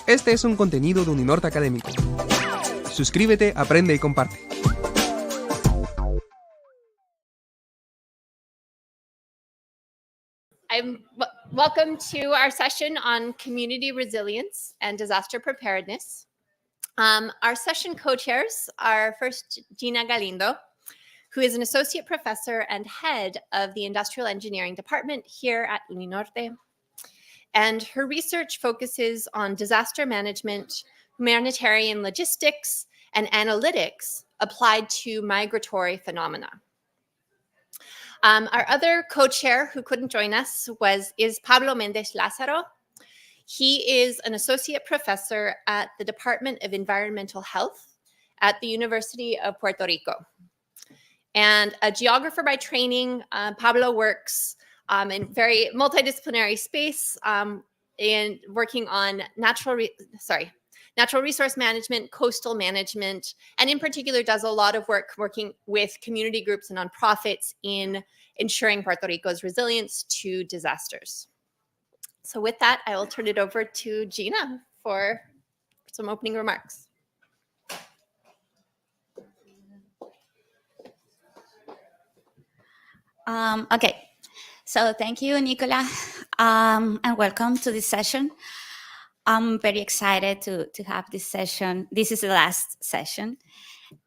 Este es un contenido de Uninorte Académico. Suscríbete, aprende y comparte. Welcome to our session on community resilience and disaster preparedness. Our session co-chairs are first Gina Galindo, who is an associate professor and head of the Industrial Engineering Department here at Uninorte. And her research focuses on disaster management, humanitarian logistics, and analytics applied to migratory phenomena. Our other co-chair who couldn't join us is Pablo Méndez Lázaro. He is an associate professor at the Department of Environmental Health at the University of Puerto Rico. And a geographer by training, Pablo works in very multidisciplinary space in working on natural resource management, coastal management, and in particular does a lot of work working with community groups and nonprofits in ensuring Puerto Rico's resilience to disasters. So with that, I will turn it over to Gina for some opening remarks. Okay, so thank you, Nicola, and welcome to this session. I'm very excited to have this session. This is the last session,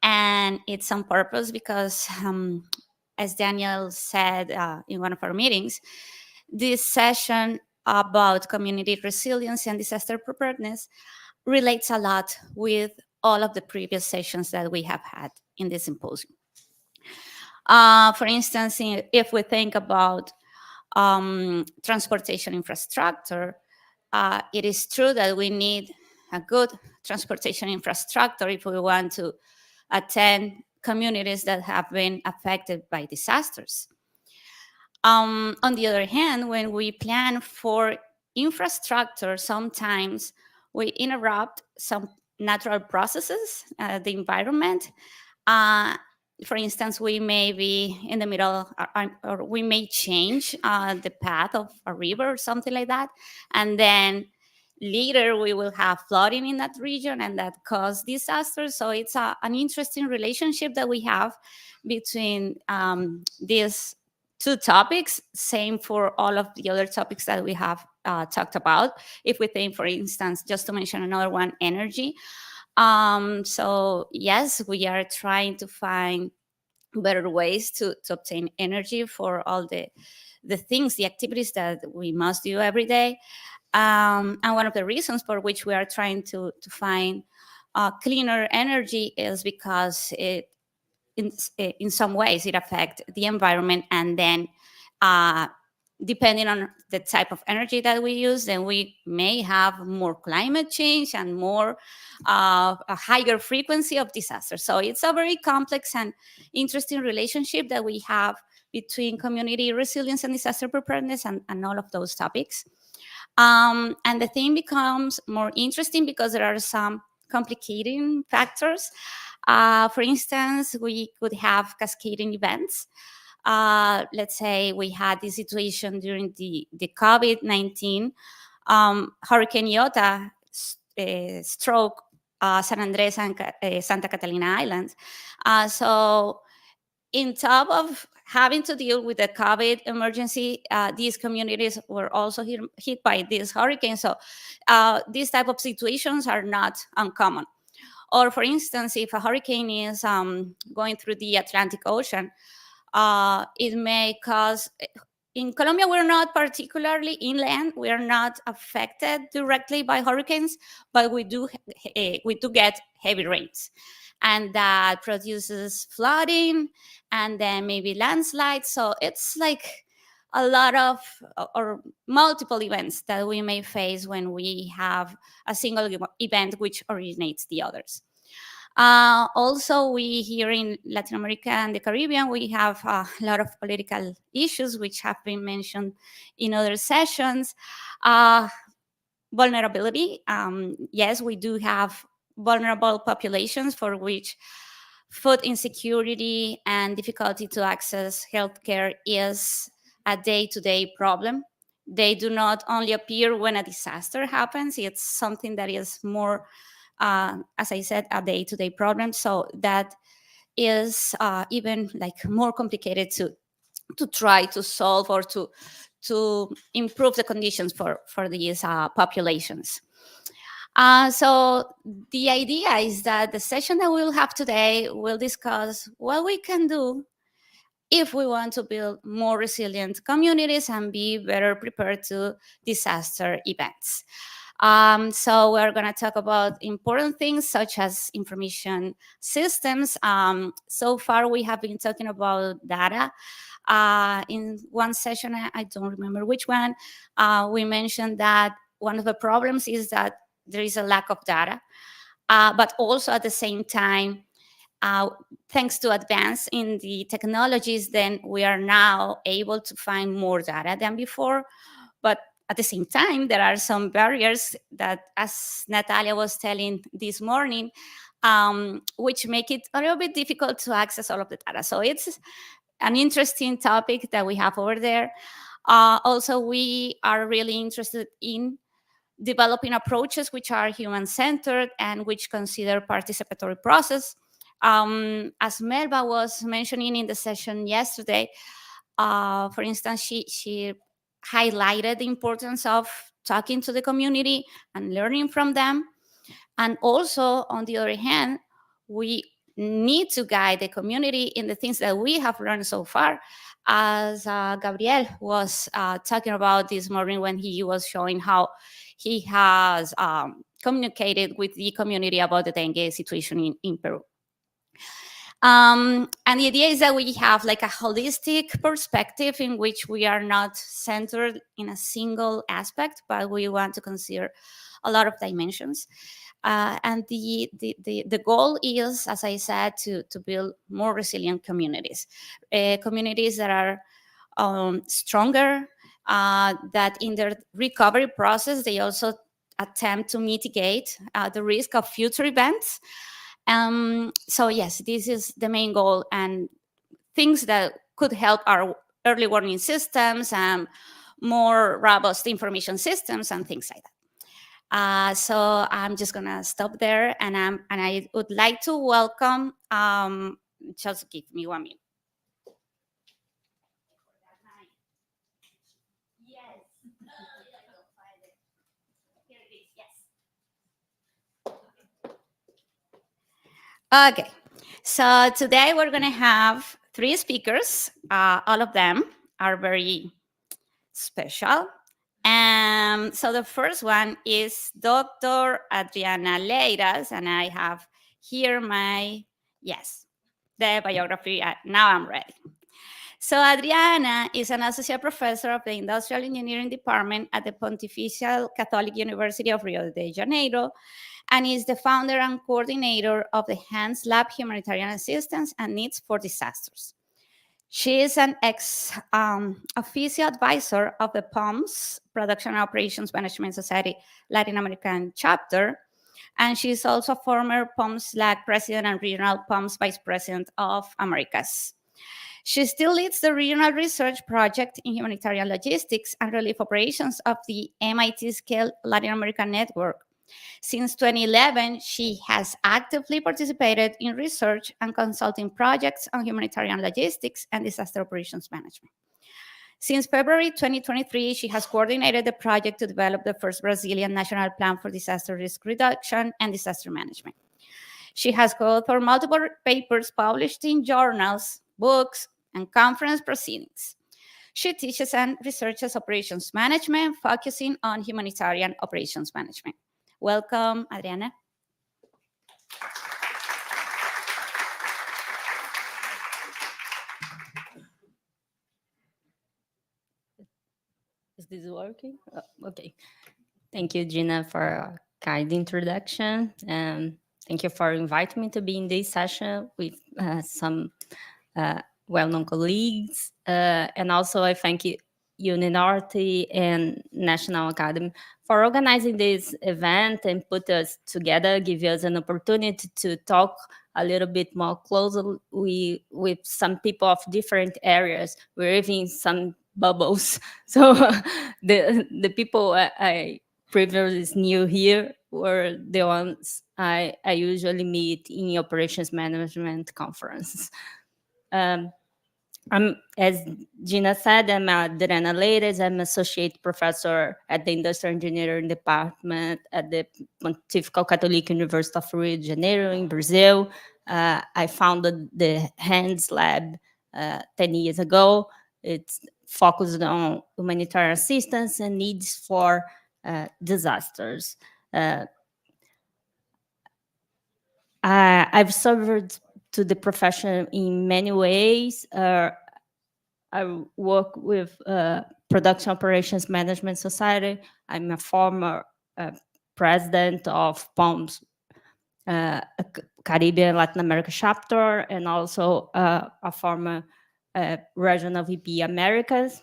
and it's on purpose because, as Daniel said in one of our meetings, this session about community resilience and disaster preparedness relates a lot with all of the previous sessions that we have had in this symposium. For instance, if we think about transportation infrastructure, it is true that we need a good transportation infrastructure if we want to attend communities that have been affected by disasters. On the other hand, when we plan for infrastructure, sometimes we interrupt some natural processes, the environment. For instance, we may be in the middle, or we may change the path of a river or something like that. And then later we will have flooding in that region and that cause disasters. So it's an interesting relationship that we have between these two topics. Same for all of the other topics that we have talked about. If we think, for instance, just to mention another one, energy. So yes, we are trying to find better ways to obtain energy for all the things, the activities that we must do every day. And one of the reasons for which we are trying to find cleaner energy is because in some ways it affects the environment, and then depending on the type of energy that we use, then we may have more climate change and more a higher frequency of disasters. So it's a very complex and interesting relationship that we have between community resilience and disaster preparedness and all of those topics. And the thing becomes more interesting because there are some complicating factors. For instance, we could have cascading events. Let's say we had this situation during the COVID-19. Hurricane Iota struck San Andres and Santa Catalina Islands. So in top of having to deal with the COVID emergency, these communities were also hit by this hurricane. So these type of situations are not uncommon. Or for instance, if a hurricane is going through the Atlantic Ocean, it may cause, in Colombia, we're not particularly inland. We are not affected directly by hurricanes, but we do get heavy rains. And that produces flooding and then maybe landslides. So it's like a lot of, or multiple events that we may face when we have a single event which originates the others. Also, we here in Latin America and the Caribbean, we have a lot of political issues which have been mentioned in other sessions. Vulnerability. Yes, we do have vulnerable populations for which food insecurity and difficulty to access healthcare is a day-to-day problem. they do not only appear when a disaster happens. It's something that is more, as I said, a day-to-day problem. So that is even like more complicated to try to solve or to improve the conditions for these populations. So the idea is that the session that we'll have today will discuss what we can do if we want to build more resilient communities and be better prepared to disaster events. So we're going to talk about important things such as information systems. So far, we have been talking about data. In one session, I don't remember which one, we mentioned that one of the problems is that there is a lack of data, but also at the same time, thanks to advance in the technologies, then we are now able to find more data than before. But at the same time, there are some barriers that, as Natalia was telling this morning, which make it a little bit difficult to access all of the data. So it's an interesting topic that we have over there. Also, we are really interested in developing approaches which are human-centered and which consider participatory process. As Melba was mentioning in the session yesterday, for instance, she highlighted the importance of talking to the community and learning from them. And also, on the other hand, we need to guide the community in the things that we have learned so far, as Gabriel was talking about this morning when he was showing how he has communicated with the community about the dengue situation in Peru. And the idea is that we have like a holistic perspective in which we are not centered in a single aspect, but we want to consider a lot of dimensions. And the goal is, as I said, to build more resilient communities, communities that are stronger, that in their recovery process, they also attempt to mitigate the risk of future events. So yes, this is the main goal, and things that could help our early warning systems and more robust information systems and things like that. So I'm just gonna stop there, and I would like to welcome. Just give me 1 minute. Yes. Here it is. Yes. Okay. So today we're gonna have 3 speakers. All of them are very special. And so the first one is Dr. Adriana Leiras, and I have here the biography. Now I'm ready. So Adriana is an associate professor of the Industrial Engineering Department at the Pontifical Catholic University of Rio de Janeiro, and is the founder and coordinator of the HANDS Lab Humanitarian Assistance and Needs for Disasters. She is an ex-officio advisor of the POMS, Production and Operations Management Society Latin American chapter, and she is also former POMS LAC president and regional POMS vice president of Americas. She still leads the regional research project in humanitarian logistics and relief operations of the MIT Scale Latin American Network. Since 2011, she has actively participated in research and consulting projects on humanitarian logistics and disaster operations management. Since February 2023, she has coordinated the project to develop the first Brazilian national plan for disaster risk reduction and disaster management. She has co-authored multiple papers published in journals, books, and conference proceedings. She teaches and researches operations management, focusing on humanitarian operations management. Welcome, Adriana. Is this working? Oh, okay. Thank you, Gina, for a kind introduction. And thank you for inviting me to be in this session with some well-known colleagues. And also I thank you, Uninorte and National Academy for organizing this event and put us together, give us an opportunity to talk a little bit more closely with some people of different areas. We're even some bubbles. So the people I previously knew here were the ones I usually meet in operations management conferences. As Gina said, I'm a Adriana Leiras. I'm associate professor at the Industrial Engineering Department at the Pontifical Catholic University of Rio de Janeiro in Brazil. I founded the HANDS Lab 10 years ago. It's focused on humanitarian assistance and needs for disasters. I've served to the profession in many ways. I work with Production Operations Management Society. I'm a former president of POM's Caribbean Latin America chapter, and also a former regional VP Americas.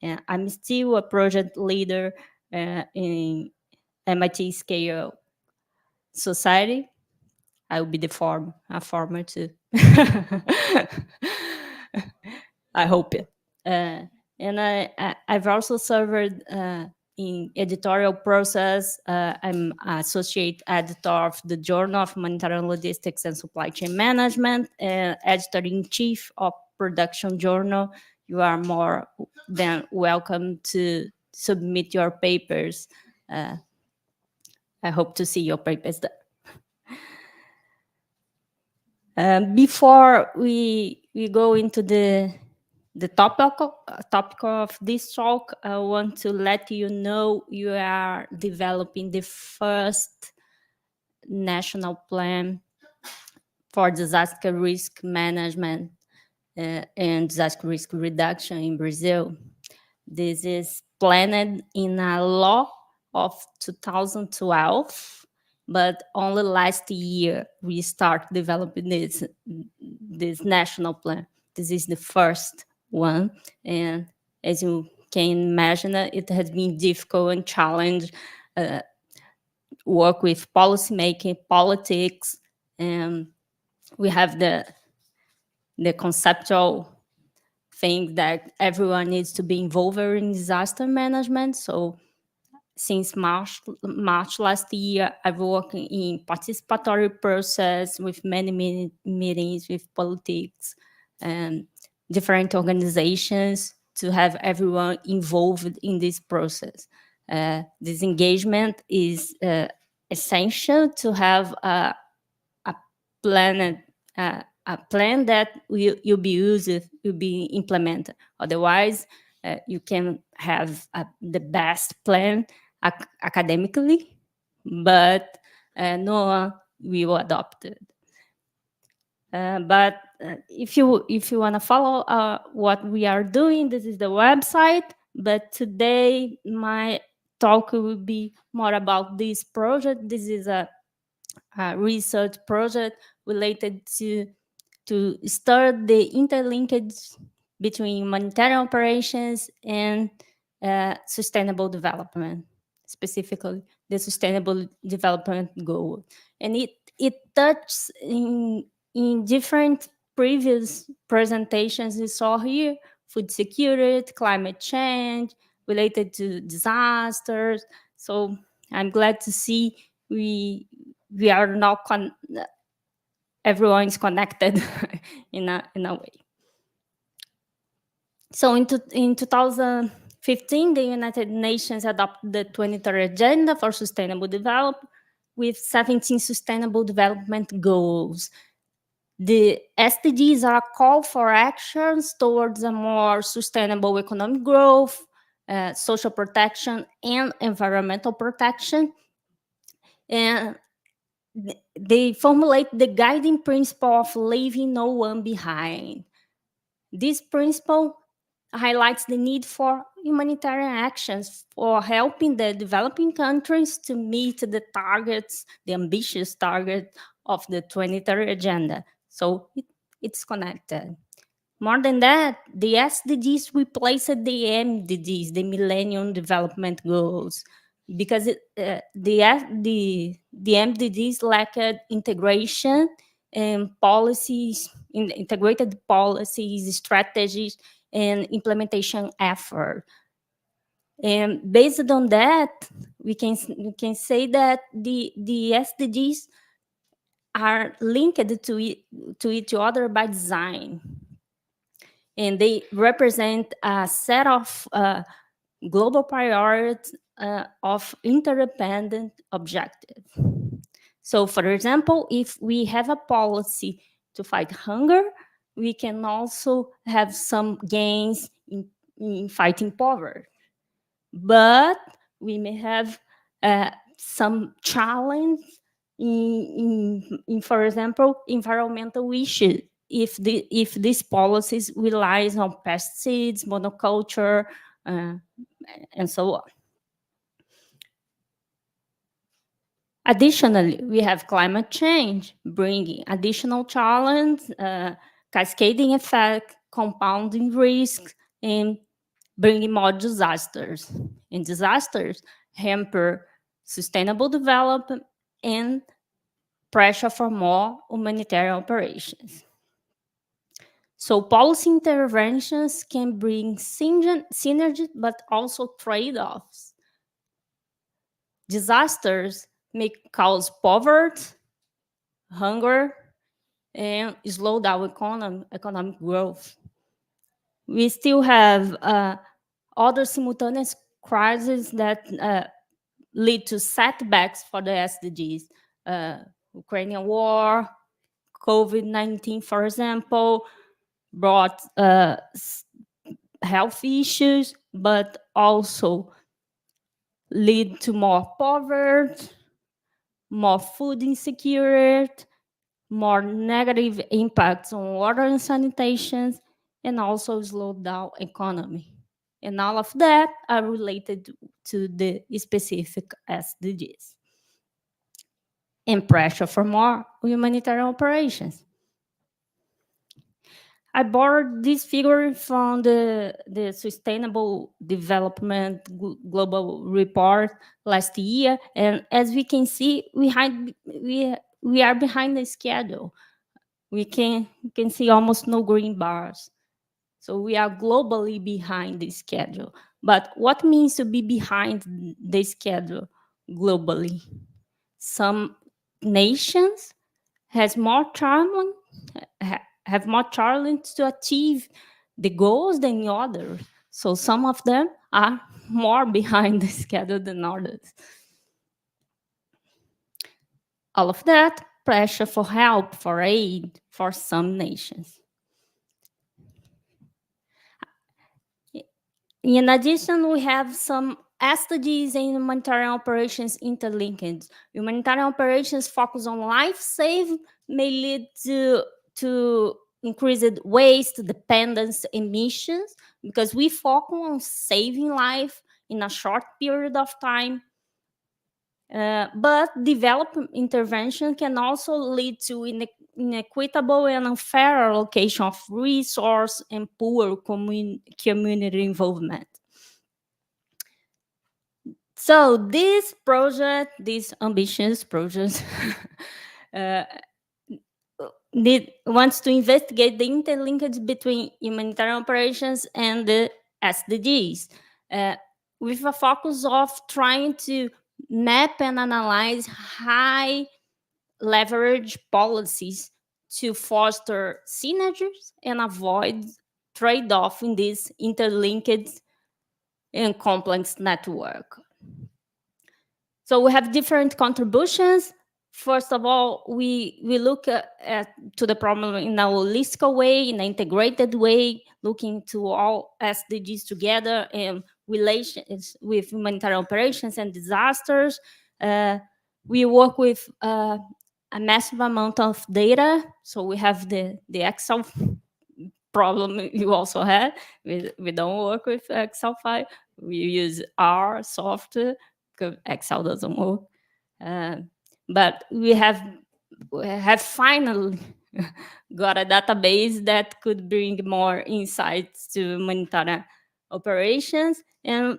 And I'm still a project leader in MIT Scale Society. I will be a former too. I hope it. And I've also served in editorial process. I'm associate editor of the Journal of Humanitarian Logistics and Supply Chain Management, and editor-in-chief of Production Journal. You are more than welcome to submit your papers. I hope to see your papers there. Before we go into the topic of this talk, I want to let you know you are developing the first national plan for disaster risk management and disaster risk reduction in Brazil. This is planned in a law of 2012, but only last year we start developing this national plan. This is the first one, and as you can imagine, it has been difficult and challenging. Work with policy making, politics, and we have the conceptual thing that everyone needs to be involved in disaster management. So since March last year, I've worked in participatory process with many meetings with politics and different organizations to have everyone involved in this process. This engagement is essential to have a plan that will be used, will be implemented. Otherwise, you can have the best plan academically, but no one will adopt it. But if you want to follow what we are doing, this is the website. But today, my talk will be more about this project. This is a research project related to start the interlinkage between humanitarian operations and sustainable development, specifically the sustainable development goal. And it touches in different previous presentations you saw here: food security, climate change, related to disasters. So I'm glad to see we are now everyone is connected in a way. So in 2015, the United Nations adopted the 2030 Agenda for Sustainable Development with 17 Sustainable Development Goals. The SDGs are a call for actions towards a more sustainable economic growth, social protection, and environmental protection. And they formulate the guiding principle of leaving no one behind. This principle highlights the need for humanitarian actions for helping the developing countries to meet the targets, the ambitious target of the 2030 Agenda. So it's connected. More than that, the SDGs replaced the MDGs, the Millennium Development Goals, because the MDGs lacked integration and policies, integrated policies, strategies, and implementation effort. And based on that, we can say that the SDGs are linked to each other by design. And they represent a set of global priorities of interdependent objectives. So, for example, if we have a policy to fight hunger, we can also have some gains in fighting poverty. But we may have some challenge in, for example, environmental issues. If these policies relies on pesticides, monoculture, and so on. Additionally, we have climate change bringing additional challenge, cascading effect, compounding risks, and bringing more disasters. And disasters hamper sustainable development and pressure for more humanitarian operations. So policy interventions can bring synergy, but also trade-offs. Disasters may cause poverty, hunger, and slow down economic growth. We still have other simultaneous crises that lead to setbacks for the SDGs. Ukrainian war, COVID-19, for example, brought health issues, but also lead to more poverty, more food insecurity, more negative impacts on water and sanitation, and also slow down economy. And all of that are related to the specific SDGs. And pressure for more humanitarian operations. I borrowed this figure from the Sustainable Development Global Report last year, and as we can see, we are behind the schedule. We can see almost no green bars. So we are globally behind the schedule. But what means to be behind the schedule globally? Some nations have more challenge to achieve the goals than others. So some of them are more behind the schedule than others. All of that, pressure for help, for aid, for some nations. In addition, we have some SDGs and humanitarian operations interlinked. Humanitarian operations focus on life saving may lead to increased waste, dependence, emissions, because we focus on saving life in a short period of time. But development intervention can also lead to inequitable and unfair allocation of resource and poor community involvement. So this project, this ambitious project, wants to investigate the interlinkage between humanitarian operations and the SDGs, with a focus of trying to map and analyze high leverage policies to foster synergies and avoid trade-off in this interlinked and complex network. So we have different contributions. First of all, we look to the problem in a holistic way, in an integrated way, looking to all SDGs together and relations with humanitarian operations and disasters. We work with a massive amount of data. So we have the Excel problem you also had. We don't work with Excel file. We use R software because Excel doesn't work. But we have finally got a database that could bring more insights to humanitarian operations. And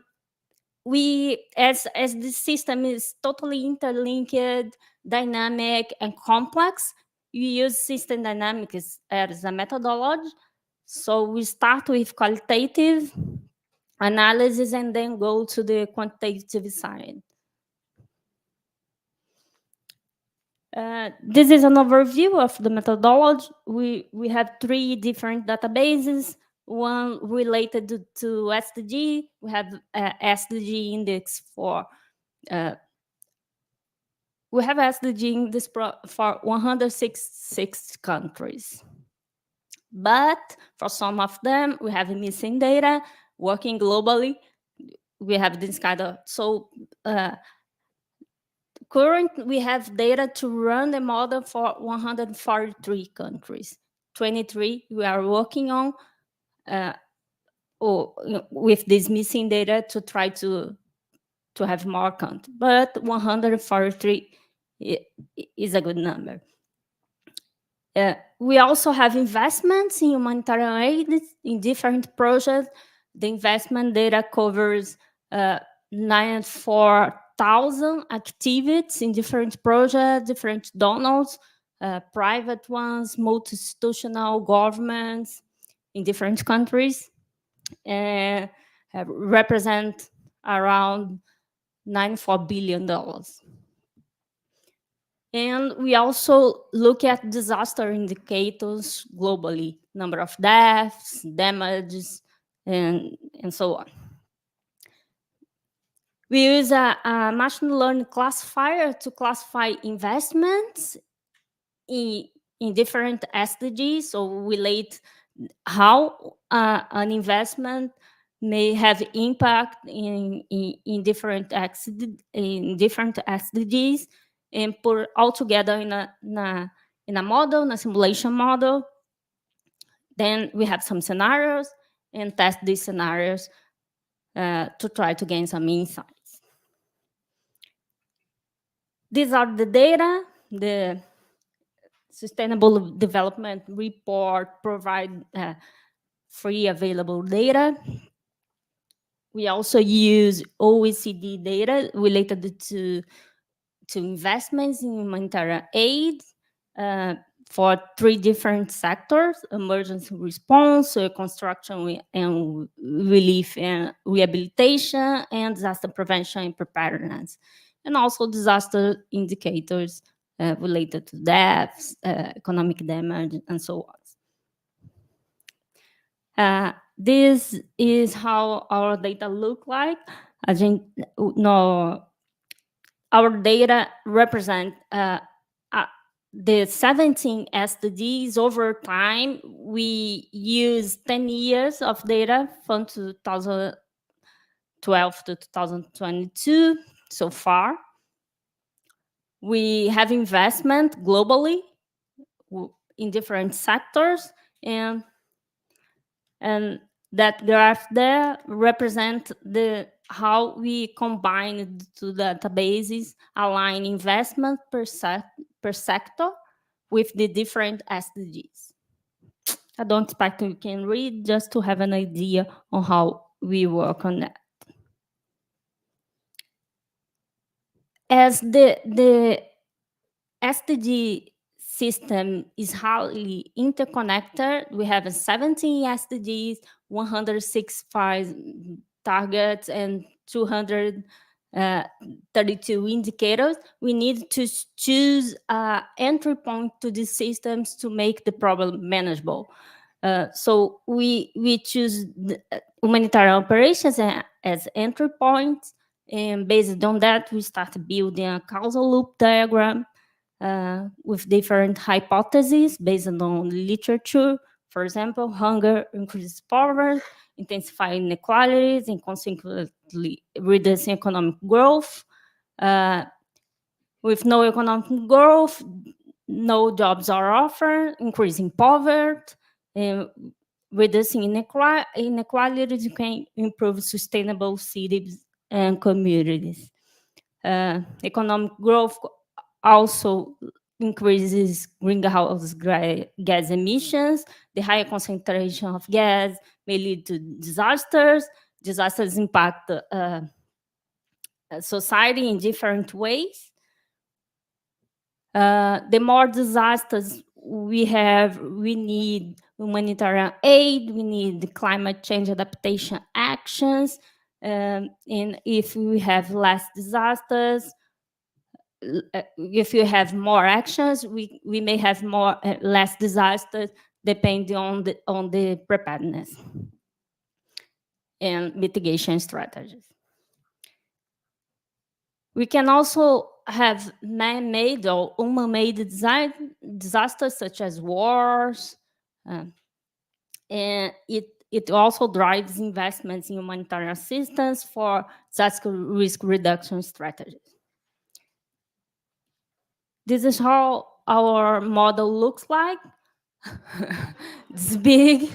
we, as the system is totally interlinked, dynamic, and complex, we use system dynamics as a methodology So we start with qualitative analysis and then go to the quantitative side. This is an overview of the methodology. We have 3 different databases, one related to SDG. We have SDG index for we have SDG index for 166 countries. But for some of them, we have missing data. Working globally, we have this kind of, so currently we have data to run the model for 143 countries. 23 we are working on with this missing data to try to have more count, but 143 is a good number. We also have investments in humanitarian aid in different projects. The investment data covers 94,000 activities in different projects, different donors, private ones, multi-institutional governments in different countries, and represent around $94 billion. And we also look at disaster indicators globally, number of deaths, damages, and so on. We use a machine learning classifier to classify investments in different SDGs. So we relate how an investment may have impact in different SDGs, and put all together in a model, in a simulation model. Then we have some scenarios and test these scenarios to try to gain some insights. These are the data. The Sustainable Development Report provide free available data. We also use OECD data related to investments in humanitarian aid for 3 different sectors: emergency response, construction and relief and rehabilitation, and disaster prevention and preparedness, and also disaster indicators related to deaths, economic damage, and so on. This is how our data look like. Our data represent the 17 SDGs over time. We use 10 years of data from 2012 to 2022 so far. We have investment globally in different sectors, and that graph there represent how we combine the 2 databases, align investment per sector with the different SDGs. I don't expect you can read, just to have an idea on how we work on that. As the SDG system is highly interconnected, we have 17 SDGs, 165 targets, and 232 indicators. We need to choose an entry point to these systems to make the problem manageable. So we choose the humanitarian operations as entry points, and based on that, we start building a causal loop diagram with different hypotheses based on literature. For example, hunger increases poverty, intensifying inequalities, and consequently reducing economic growth. With no economic growth, no jobs are offered, increasing poverty, and reducing inequalities. You can improve sustainable cities and communities. Economic growth also increases greenhouse gas emissions. The higher concentration of gas may lead to disasters. Disasters impact society in different ways. The more disasters we have, we need humanitarian aid, we need climate change adaptation actions, and if we have less disasters, if you have more actions, we may have more less disasters, depending on the preparedness and mitigation strategies. We can also have man-made or human-made disasters such as wars, and it also drives investments in humanitarian assistance for disaster risk reduction strategies. This is how our model looks like. It's big.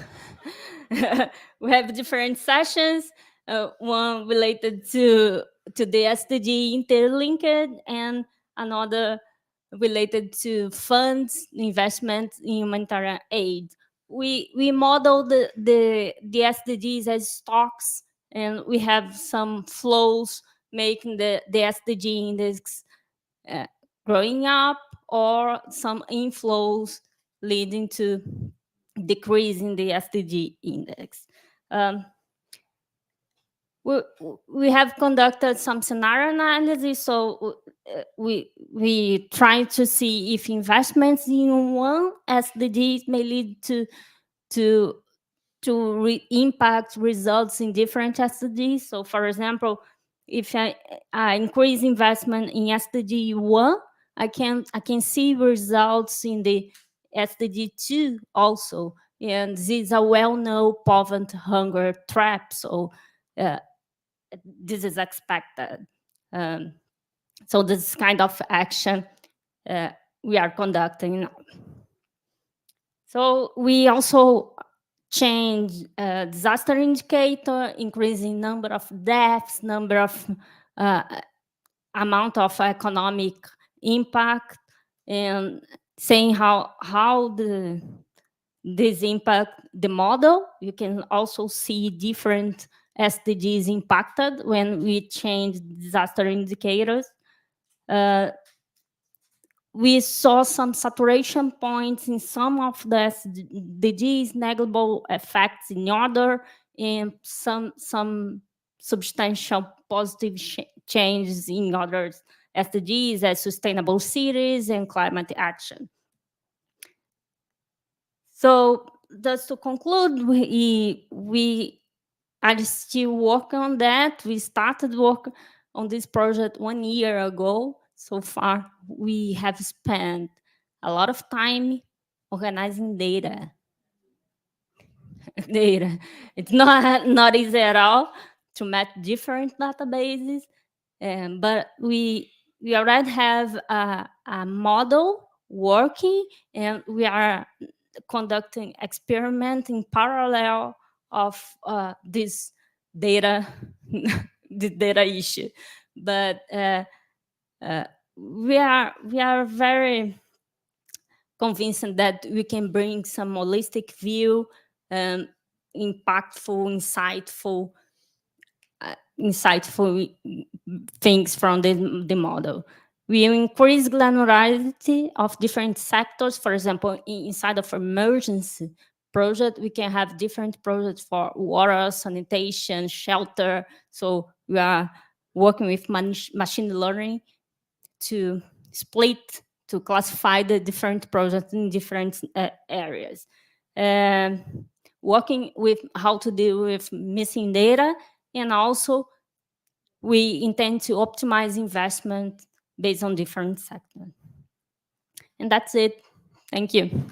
We have different sessions, one related to the SDG interlinked, and another related to funds, investment in humanitarian aid. We model the SDGs as stocks, and we have some flows making the SDG index growing up, or some inflows leading to decrease in the SDG index. We have conducted some scenario analysis, so we try to see if investments in one SDG may lead to impact results in different SDGs. So, for example, if I increase investment in SDG 1, I can see results in the SDG 2 also, and this is a well-known poverty hunger trap. So this is expected. So this kind of action we are conducting now. So we also change disaster indicator, increasing number of deaths, number of amount of economic impact, and saying how this impact the model. You can also see different SDGs impacted when we change disaster indicators. We saw some saturation points in some of the SDGs, negligible effects in other, and some substantial positive changes in other SDGs, as sustainable cities and climate action. So just to conclude, we are still working on that. We started work on this project 1 year ago. So far, we have spent a lot of time organizing data. It's not easy at all to match different databases, but we already have a model working, and we are conducting experiment in parallel of this data the data issue. But we are very convinced that we can bring some holistic view, impactful, insightful things from the model. We increase granularity of different sectors. For example, inside of emergency project, we can have different projects for water, sanitation, shelter. So we are working with machine learning to split, to classify the different projects in different areas. Working with how to deal with missing data, and also we intend to optimize investment based on different sectors. And that's it. Thank you.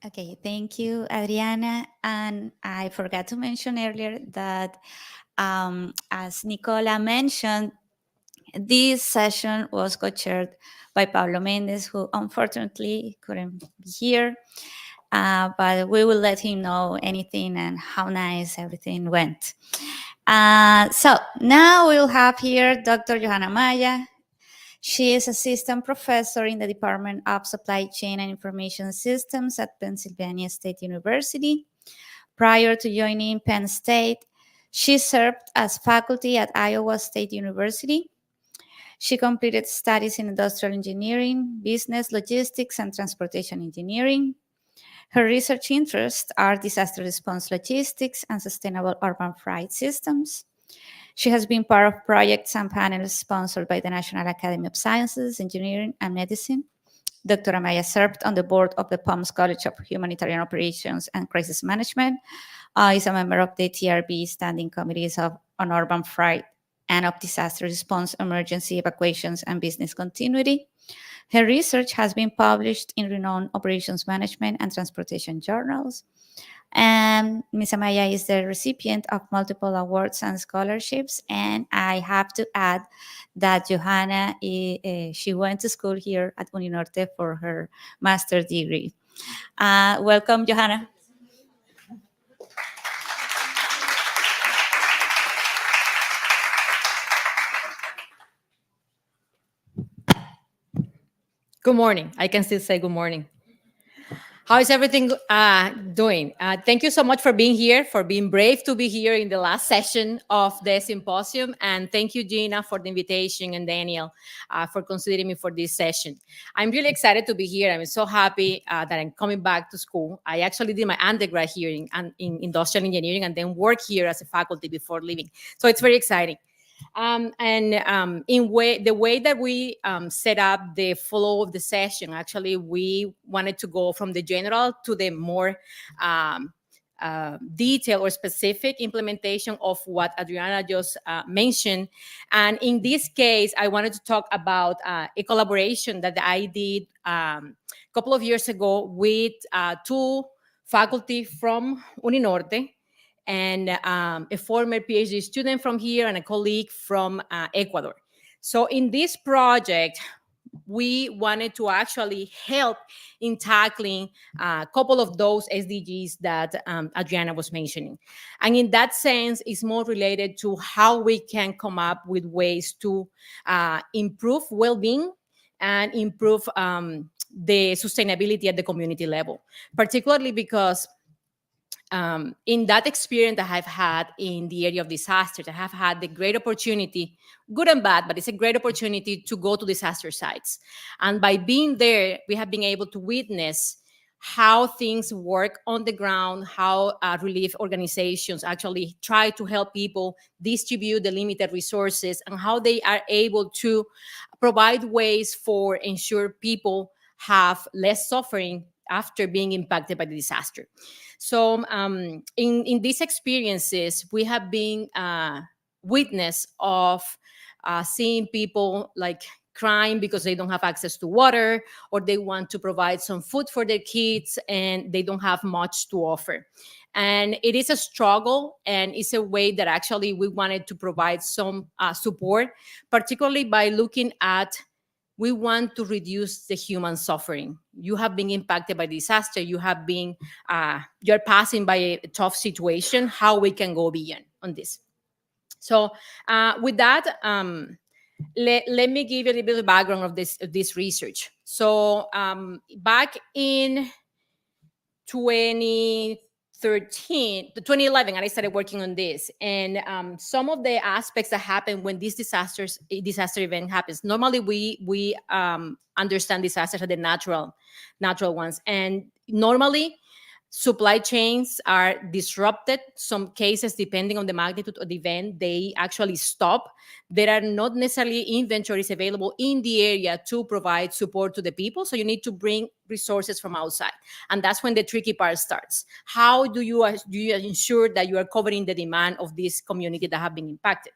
Okay, thank you, Adriana. And I forgot to mention earlier that, as Nicola mentioned, this session was co-chaired by Pablo Mendez, who unfortunately couldn't be here, but we will let him know anything and how nice everything went. So now we'll have here Dr. Johanna Maya. She is assistant professor in the Department of Supply Chain and Information Systems at Pennsylvania State University. Prior to joining Penn State, She served as faculty at Iowa State University. She completed studies in industrial engineering, business, logistics, and transportation engineering. Her research interests are disaster response logistics and sustainable urban freight systems. She has been part of projects and panels sponsored by the National Academy of Sciences, Engineering, and Medicine. Dr. Amaya served on the board of the POMS College of Humanitarian Operations and Crisis Management, is a member of the TRB Standing Committees on Urban Freight and of Disaster Response, Emergency Evacuations, and Business Continuity. Her research has been published in renowned operations management and transportation journals. And Ms. Amaya is the recipient of multiple awards and scholarships. And I have to add that Johanna, she went to school here at Uninorte for her master's degree. Welcome, Johanna. Good morning. I can still say good morning. How is everything doing? Thank you so much for being here, for being brave to be here in the last session of the symposium. And thank you, Gina, for the invitation, and Daniel for considering me for this session. I'm really excited to be here. I'm so happy that I'm coming back to school. I actually did my undergrad here in industrial engineering and then work here as a faculty before leaving. So it's very exciting. The way that we set up the flow of the session, actually, we wanted to go from the general to the more detailed or specific implementation of what Adriana just mentioned. And in this case, I wanted to talk about a collaboration that I did a couple of years ago with two faculty from Uninorte, and a former PhD student from here and a colleague from Ecuador. So in this project, we wanted to actually help in tackling a couple of those SDGs that Adriana was mentioning. And in that sense, it's more related to how we can come up with ways to improve well-being and improve the sustainability at the community level, particularly because in that experience that I've had in the area of disasters, I have had the great opportunity, good and bad, but it's a great opportunity to go to disaster sites. And by being there, we have been able to witness how things work on the ground, how relief organizations actually try to help people distribute the limited resources, and how they are able to provide ways for ensure people have less suffering after being impacted by the disaster. So in these experiences, we have been witness of seeing people like crying because they don't have access to water, or they want to provide some food for their kids and they don't have much to offer. And it is a struggle, and it's a way that actually we wanted to provide some support, particularly by looking at, we want to reduce the human suffering. You have been impacted by disaster. You have been, you're passing by a tough situation. How we can go beyond on this. So with that, let me give you a little bit of background of this research. So back in 2011, and I started working on this. And some of the aspects that happen when this disaster event happens, normally we understand disasters as the natural ones. And normally supply chains are disrupted. Some cases, depending on the magnitude of the event, they actually stop. There are not necessarily inventories available in the area to provide support to the people. So you need to bring resources from outside. And that's when the tricky part starts. How do you ensure that you are covering the demand of this community that have been impacted?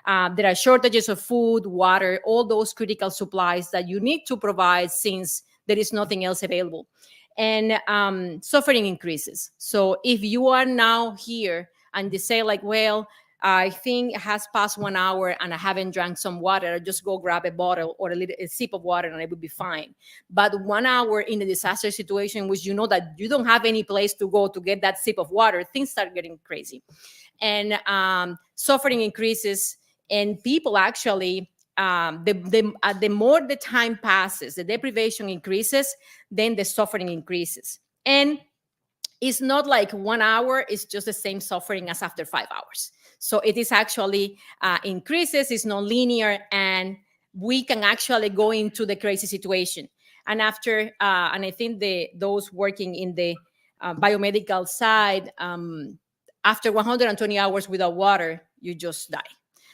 There are shortages of food, water, all those critical supplies that you need to provide since there is nothing else available. And suffering increases. So if you are now here and they say like, well, I think it has passed 1 hour and I haven't drank some water, I'll just go grab a bottle or a sip of water and I will be fine. But 1 hour in a disaster situation, which you know that you don't have any place to go to get that sip of water, things start getting crazy. And suffering increases, and people actually, the more the time passes, the deprivation increases, then the suffering increases. And it's not like 1 hour is just the same suffering as after 5 hours. So it is actually increases, it's non-linear, and we can actually go into the crazy situation. And after, and I think those working in the biomedical side, after 120 hours without water, you just die.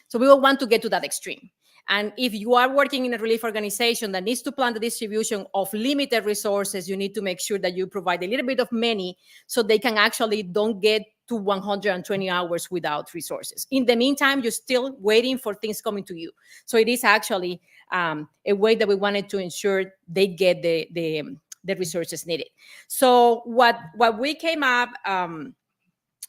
So we will want to get to that extreme. And if you are working in a relief organization that needs to plan the distribution of limited resources, you need to make sure that you provide a little bit of many so they can actually don't get to 120 hours without resources. In the meantime, you're still waiting for things coming to you. So it is actually a way that we wanted to ensure they get the resources needed. So what we came up,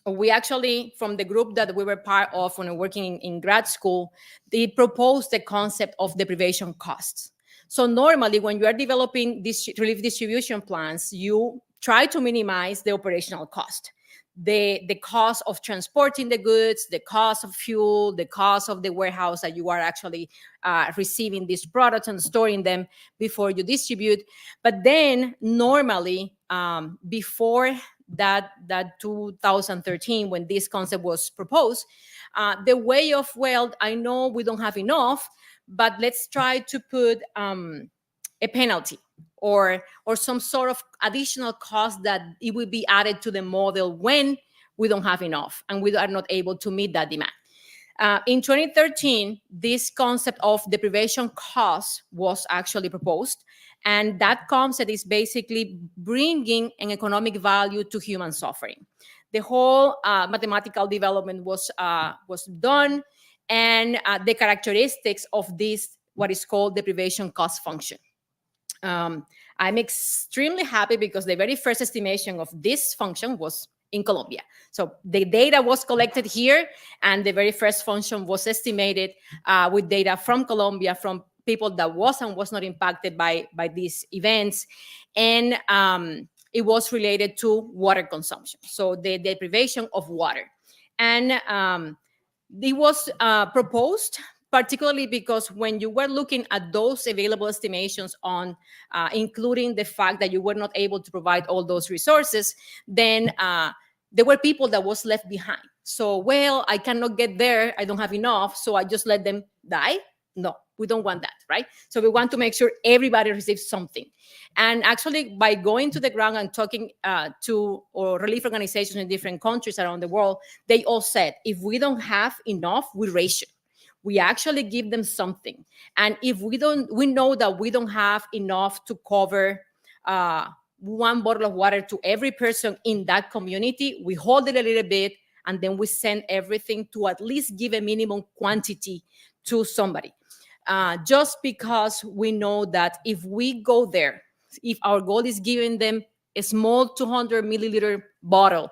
we actually, from the group that we were part of when we were working in grad school, they proposed the concept of deprivation costs. So normally when you are developing these relief distribution plans, you try to minimize the operational cost. The cost of transporting the goods, the cost of fuel, the cost of the warehouse that you are actually receiving these products and storing them before you distribute. But then normally before that 2013, when this concept was proposed, the way of, well, I know we don't have enough, but let's try to put a penalty or some sort of additional cost that it will be added to the model when we don't have enough and we are not able to meet that demand. In 2013, this concept of deprivation cost was actually proposed. And that concept is basically bringing an economic value to human suffering. The whole mathematical development was done, and the characteristics of this, what is called deprivation cost function. I'm extremely happy because the very first estimation of this function was in Colombia. So the data was collected here, and the very first function was estimated with data from Colombia, from people that was and was not impacted by these events. And it was related to water consumption, so the deprivation of water. And it was proposed particularly because when you were looking at those available estimations on including the fact that you were not able to provide all those resources, then there were people that was left behind. So, well, I cannot get there, I don't have enough, so I just let them die. No, we don't want that, right? So we want to make sure everybody receives something. And actually, by going to the ground and talking to relief organizations in different countries around the world, they all said, if we don't have enough, we ration. We actually give them something. And if we know that we don't have enough to cover one bottle of water to every person in that community, we hold it a little bit, and then we send everything to at least give a minimum quantity to somebody. Just because we know that if we go there, if our goal is giving them a small 200 milliliter bottle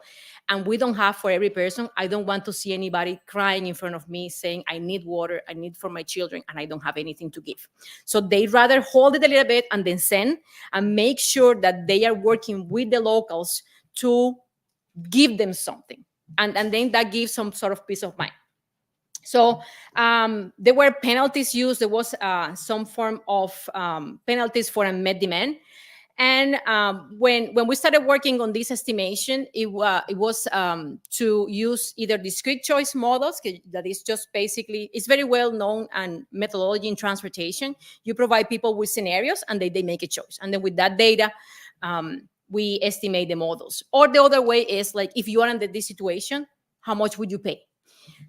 and we don't have for every person, I don't want to see anybody crying in front of me saying, I need water, I need for my children, and I don't have anything to give. So they rather hold it a little bit and then send and make sure that they are working with the locals to give them something. And then that gives some sort of peace of mind. So there were penalties used. There was some form of penalties for unmet demand. And when we started working on this estimation, it was to use either discrete choice models, that is just basically, it's very well known and methodology in transportation. You provide people with scenarios and they make a choice. And then with that data, we estimate the models. Or the other way is like, if you are under this situation, how much would you pay?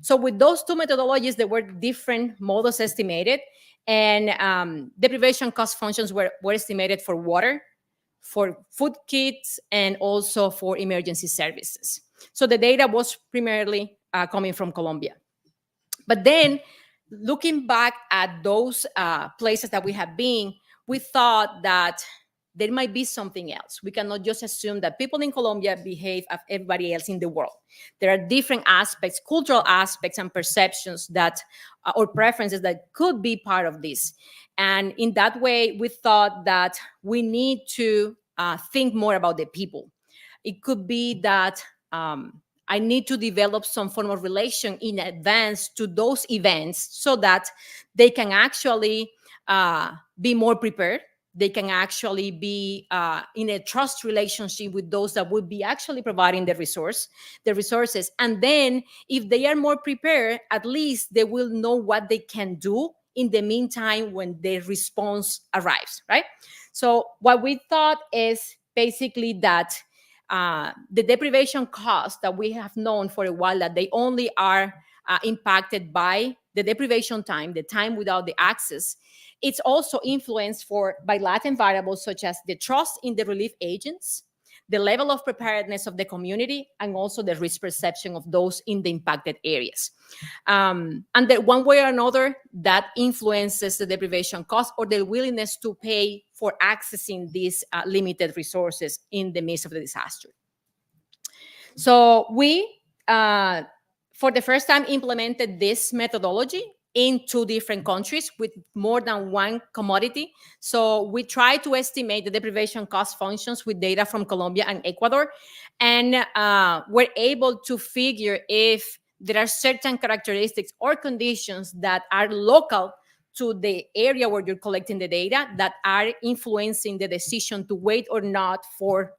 So with those two methodologies, there were different models estimated, and deprivation cost functions were estimated for water, for food kits, and also for emergency services. So the data was primarily coming from Colombia. But then looking back at those places that we have been, we thought that there might be something else. We cannot just assume that people in Colombia behave as everybody else in the world. There are different aspects, cultural aspects and perceptions that, or preferences that could be part of this. And in that way, we thought that we need to think more about the people. It could be that I need to develop some form of relation in advance to those events so that they can actually be more prepared. they can actually be in a trust relationship with those that would be actually providing the resources. And then if they are more prepared, at least they will know what they can do in the meantime when the response arrives, right? So what we thought is basically that the deprivation costs that we have known for a while, that they only are impacted by the deprivation time, the time without the access. It's also influenced by latent variables such as the trust in the relief agents, the level of preparedness of the community, and also the risk perception of those in the impacted areas. And that one way or another, that influences the deprivation cost or the willingness to pay for accessing these limited resources in the midst of the disaster. So we, for the first time, implemented this methodology in 2 different countries with more than one commodity. So we try to estimate the deprivation cost functions with data from Colombia and Ecuador. And we're able to figure if there are certain characteristics or conditions that are local to the area where you're collecting the data that are influencing the decision to wait or not for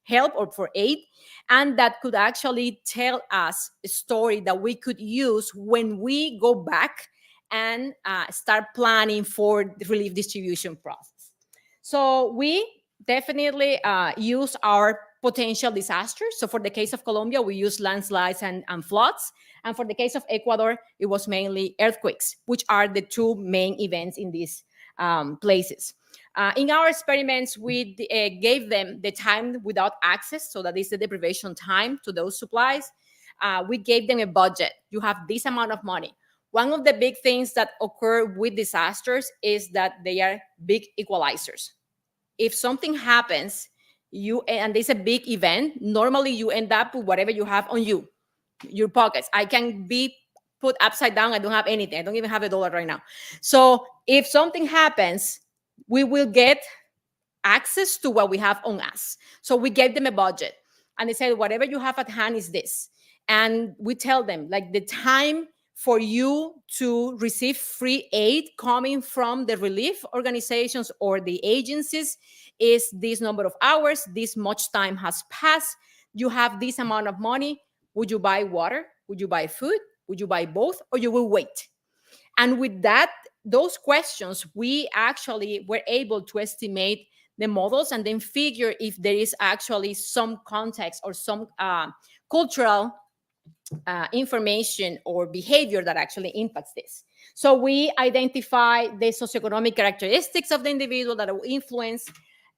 help or for aid. And that could actually tell us a story that we could use when we go back and start planning for the relief distribution process. So we definitely use our potential disasters. So for the case of Colombia, we use landslides and floods. And for the case of Ecuador, it was mainly earthquakes, which are the 2 main events in these places. In our experiments, we gave them the time without access, so that is the deprivation time to those supplies. We gave them a budget. You have this amount of money. One of the big things that occur with disasters is that they are big equalizers. If something happens, and there's a big event, normally you end up with whatever you have on you, your pockets. I can be put upside down. I don't have anything. I don't even have $1 right now. So if something happens, we will get access to what we have on us. So we gave them a budget and they said, whatever you have at hand is this. And we tell them, like, the time for you to receive free aid coming from the relief organizations or the agencies is this number of hours. This much time has passed. You have this amount of money. Would you buy water? Would you buy food? Would you buy both? Or you will wait? And with those questions, we actually were able to estimate the models and then figure if there is actually some context or some cultural information or behavior that actually impacts this. So we identify the socioeconomic characteristics of the individual that will influence,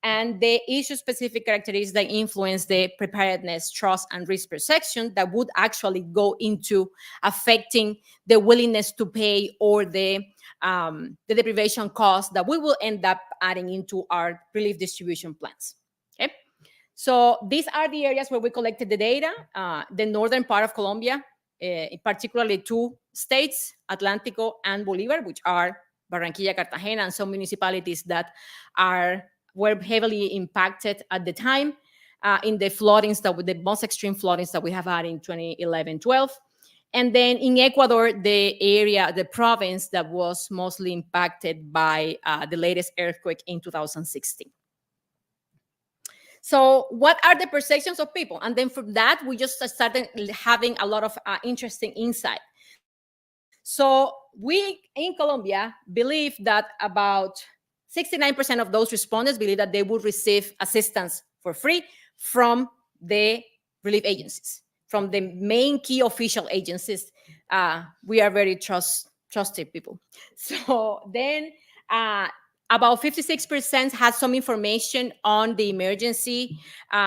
and the issue-specific characteristics that influence the preparedness, trust, and risk perception that would actually go into affecting the willingness to pay or the deprivation cost that we will end up adding into our relief distribution plans. Okay, so these are the areas where we collected the data. The northern part of Colombia, particularly 2 states, Atlántico and Bolívar, which are Barranquilla, Cartagena, and some municipalities that were heavily impacted at the time in the floodings, the most extreme floodings that we have had in 2011-12. And then in Ecuador, the province that was mostly impacted by the latest earthquake in 2016. So what are the perceptions of people? And then from that, we just started having a lot of interesting insight. So we in Colombia believe that about 69% of those respondents believe that they would receive assistance for free from the relief agencies, from the main key official agencies. We are very trusted people. So then about 56% had some information on the emergency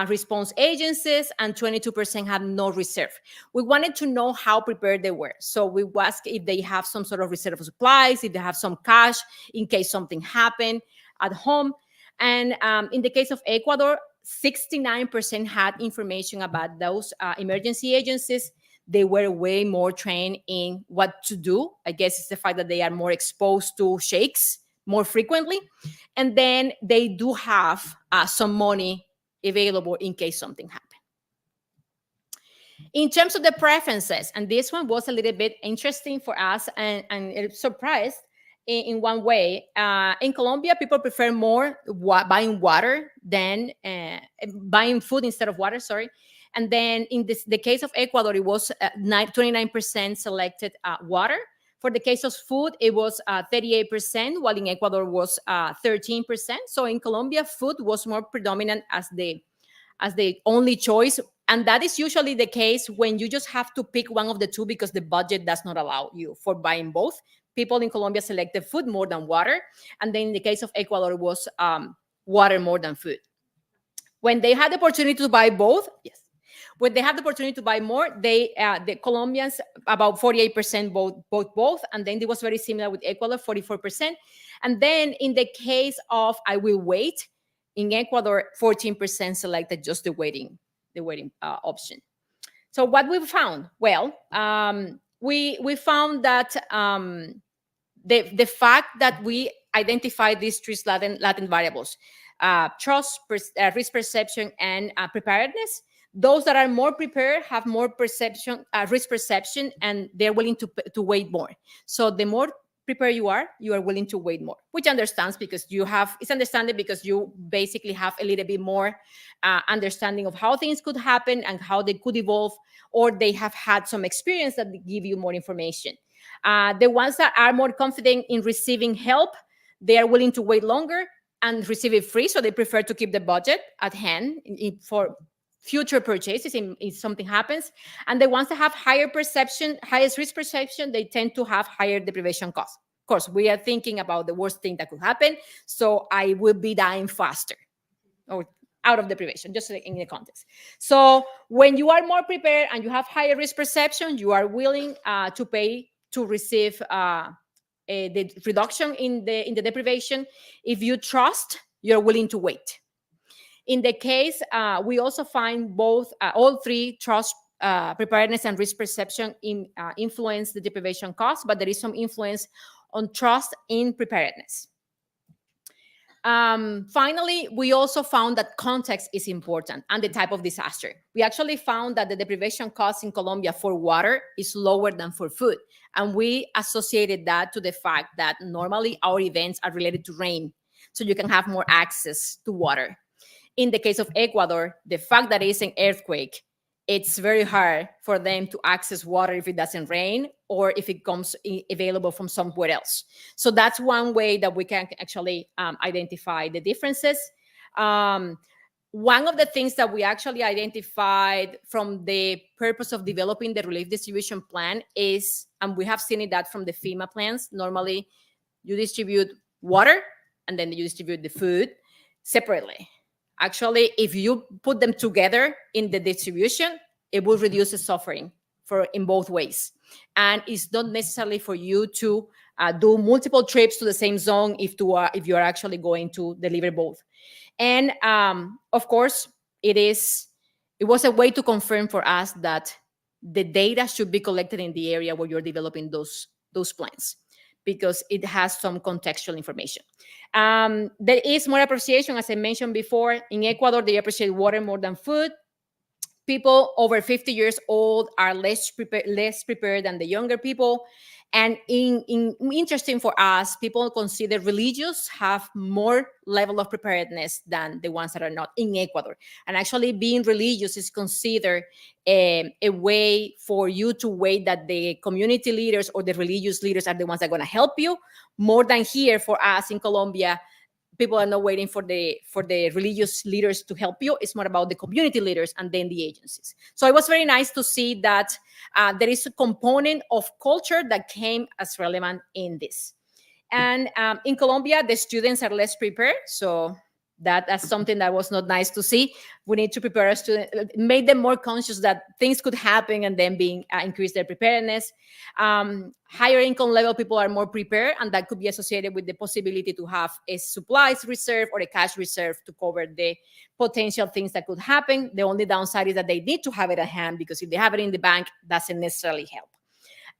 response agencies, and 22% had no reserve. We wanted to know how prepared they were. So we asked if they have some sort of reserve of supplies, if they have some cash in case something happened at home. And in the case of Ecuador, 69% had information about those emergency agencies. They were way more trained in what to do. I guess it's the fact that they are more exposed to shakes more frequently. And then they do have some money available in case something happened. In terms of the preferences, and this one was a little bit interesting for us and it surprised, in one way. In Colombia, people prefer more buying water than buying food instead of water, sorry. And then in the case of Ecuador, it was 29% selected water. For the case of food, it was 38%, while in Ecuador was 13%. So in Colombia, food was more predominant as the only choice. And that is usually the case when you just have to pick one of the two because the budget does not allow you for buying both. People in Colombia selected food more than water. And then in the case of Ecuador, it was water more than food. When they had the opportunity to buy both, yes. When they had the opportunity to buy more, the Colombians, about 48% both. And then it was very similar with Ecuador, 44%. And then in the case of I will wait, in Ecuador, 14% selected just the waiting option. So what we found? Well, we found that the fact that we identify these three Latin variables, trust, risk perception, and preparedness, those that are more prepared have more risk perception, and they're willing to wait more. So the more prepared you are willing to wait more, which understands because it's understandable because you basically have a little bit more understanding of how things could happen and how they could evolve, or they have had some experience that give you more information. The ones that are more confident in receiving help, they are willing to wait longer and receive it free, so they prefer to keep the budget at hand for future purchases if something happens. And the ones that have highest risk perception, they tend to have higher deprivation costs. Of course, we are thinking about the worst thing that could happen, so I will be dying faster or out of deprivation, just in the context. So when you are more prepared and you have higher risk perception, you are willing to pay to receive the reduction in the deprivation. If you trust, you're willing to wait. In the case, we also find both, all three, trust, preparedness, and risk perception influence the deprivation cost, but there is some influence on trust in preparedness. Finally, we also found that context is important and the type of disaster. We actually found that the deprivation cost in Colombia for water is lower than for food. And we associated that to the fact that normally our events are related to rain, so you can have more access to water. In the case of Ecuador, the fact that it's an earthquake, it's very hard for them to access water if it doesn't rain or if it comes available from somewhere else. So that's one way that we can actually identify the differences. One of the things that we actually identified from the purpose of developing the relief distribution plan is, and we have seen it that from the FEMA plans, normally you distribute water and then you distribute the food separately. Actually, if you put them together in the distribution, it will reduce the suffering in both ways. And it's not necessarily for you to do multiple trips to the same zone if you are actually going to deliver both. And of course, it was a way to confirm for us that the data should be collected in the area where you're developing those plans, because it has some contextual information. There is more appreciation, as I mentioned before. In Ecuador, they appreciate water more than food. People over 50 years old are less prepared than the younger people. And interesting for us, people consider religious have more level of preparedness than the ones that are not in Ecuador. And actually being religious is considered a way for you to wait that the community leaders or the religious leaders are the ones that are going to help you, more than here for us in Colombia. People are not waiting for the religious leaders to help you. It's more about the community leaders and then the agencies. So it was very nice to see that there is a component of culture that came as relevant in this. And in Colombia, the students are less prepared. So that's something that was not nice to see. We need to prepare our students, make them more conscious that things could happen and then increase their preparedness. Higher income level people are more prepared, and that could be associated with the possibility to have a supplies reserve or a cash reserve to cover the potential things that could happen. The only downside is that they need to have it at hand, because if they have it in the bank, doesn't necessarily help.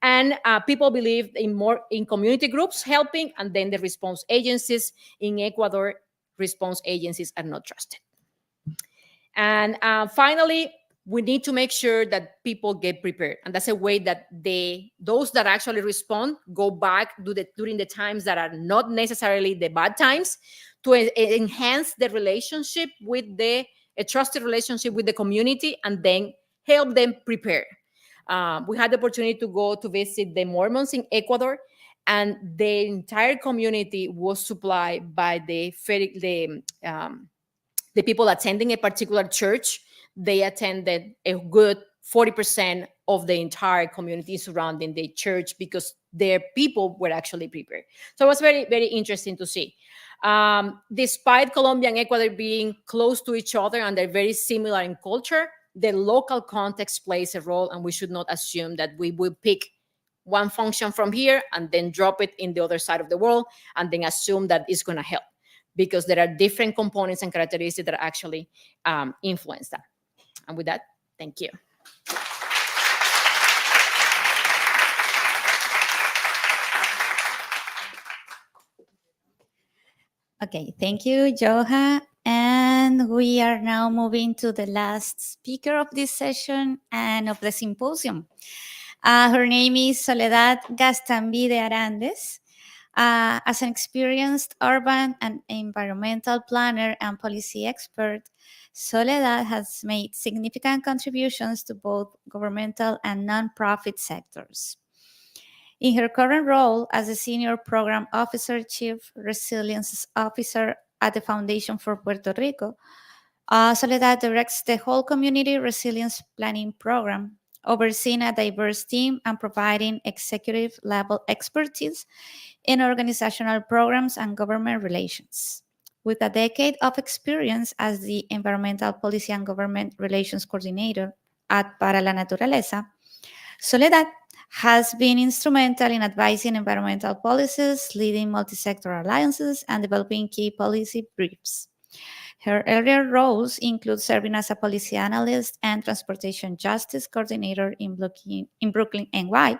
And people believe in community groups helping, and then the response agencies. In Ecuador, response agencies are not trusted. And finally, we need to make sure that people get prepared. And that's a way that those that actually respond go back during the times that are not necessarily the bad times to enhance the relationship with a trusted relationship with the community, and then help them prepare. We had the opportunity to go to visit the Mormons in Ecuador, and the entire community was supplied by the people attending a particular church. They attended a good 40% of the entire community surrounding the church because their people were actually prepared. So it was very, very interesting to see. Despite Colombia and Ecuador being close to each other and they're very similar in culture, the local context plays a role, and we should not assume that we will pick one function from here and then drop it in the other side of the world and then assume that it's going to help, because there are different components and characteristics that actually influence that. And with that, thank you. Okay, thank you, Joha. And we are now moving to the last speaker of this session and of the symposium. Her name is Soledad Gastambide Arandes. As an experienced urban and environmental planner and policy expert, Soledad has made significant contributions to both governmental and nonprofit sectors. In her current role as a Senior Program Officer, Chief Resilience Officer at the Foundation for Puerto Rico, Soledad directs the whole Community Resilience Planning Program, overseeing a diverse team and providing executive-level expertise in organizational programs and government relations. With a decade of experience as the Environmental Policy and Government Relations Coordinator at Para la Naturaleza, Soledad has been instrumental in advising environmental policies, leading multi-sector alliances, and developing key policy briefs. Her earlier roles include serving as a policy analyst and transportation justice coordinator in Brooklyn, NY,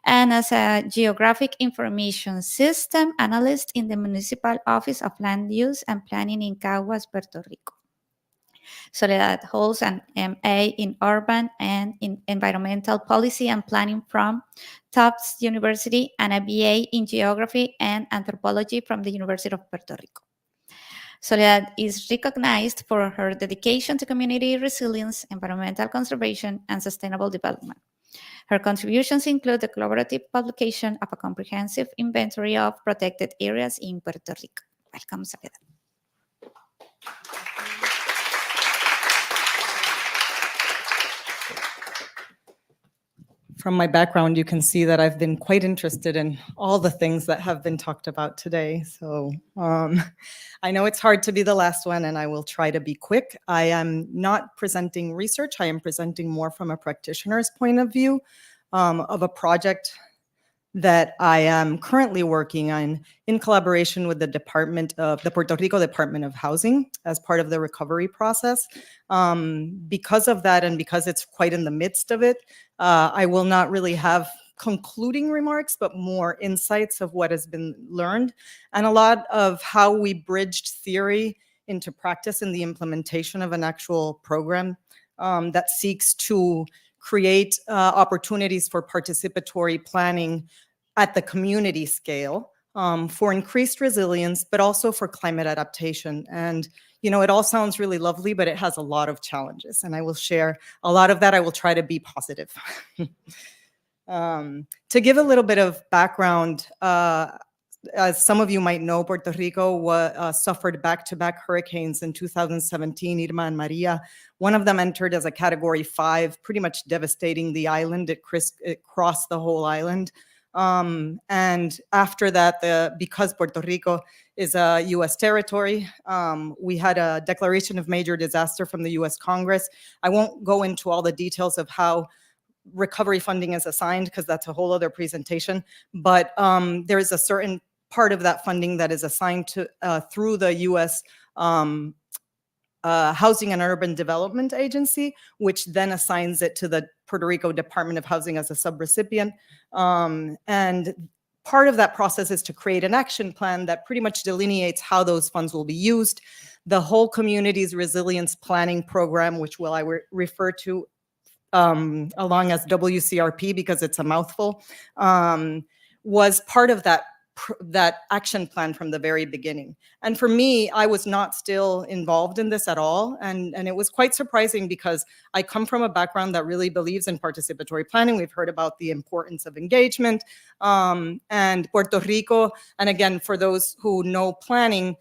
and as a geographic information system analyst in the Municipal Office of Land Use and Planning in Caguas, Puerto Rico. Soledad holds an MA in Urban and in Environmental Policy and Planning from Tufts University and a BA in Geography and Anthropology from the University of Puerto Rico. Soledad is recognized for her dedication to community resilience, environmental conservation, and sustainable development. Her contributions include the collaborative publication of a comprehensive inventory of protected areas in Puerto Rico. Welcome, Soledad. From my background, you can see that I've been quite interested in all the things that have been talked about today. So I know it's hard to be the last one, and I will try to be quick. I am not presenting research. I am presenting more from a practitioner's point of view of a project that I am currently working on in collaboration with the Puerto Rico Department of Housing as part of the recovery process. Because of that, and because it's quite in the midst of it, I will not really have concluding remarks, but more insights of what has been learned and a lot of how we bridged theory into practice in the implementation of an actual program that seeks to create opportunities for participatory planning at the community scale for increased resilience, but also for climate adaptation. And, you know, it all sounds really lovely, but it has a lot of challenges. And I will share a lot of that. I will try to be positive. To give a little bit of background, as some of you might know, Puerto Rico suffered back-to-back hurricanes in 2017, Irma and Maria. One of them entered as a Category 5, pretty much devastating the island. It crossed the whole island. And after that, because Puerto Rico is a U.S. territory, we had a declaration of major disaster from the U.S. Congress. I won't go into all the details of how recovery funding is assigned, because that's a whole other presentation. But there is a certain part of that funding that is assigned to through the U.S. Housing and Urban Development Agency, which then assigns it to the Puerto Rico Department of Housing as a subrecipient. And part of that process is to create an action plan that pretty much delineates how those funds will be used. the whole community's resilience planning program, which I refer to along as WCRP because it's a mouthful, was part of that action plan from the very beginning. And for me, I was not still involved in this at all. And it was quite surprising because I come from a background that really believes in participatory planning. We've heard about the importance of engagement, and Puerto Rico. And again, for those who know planning,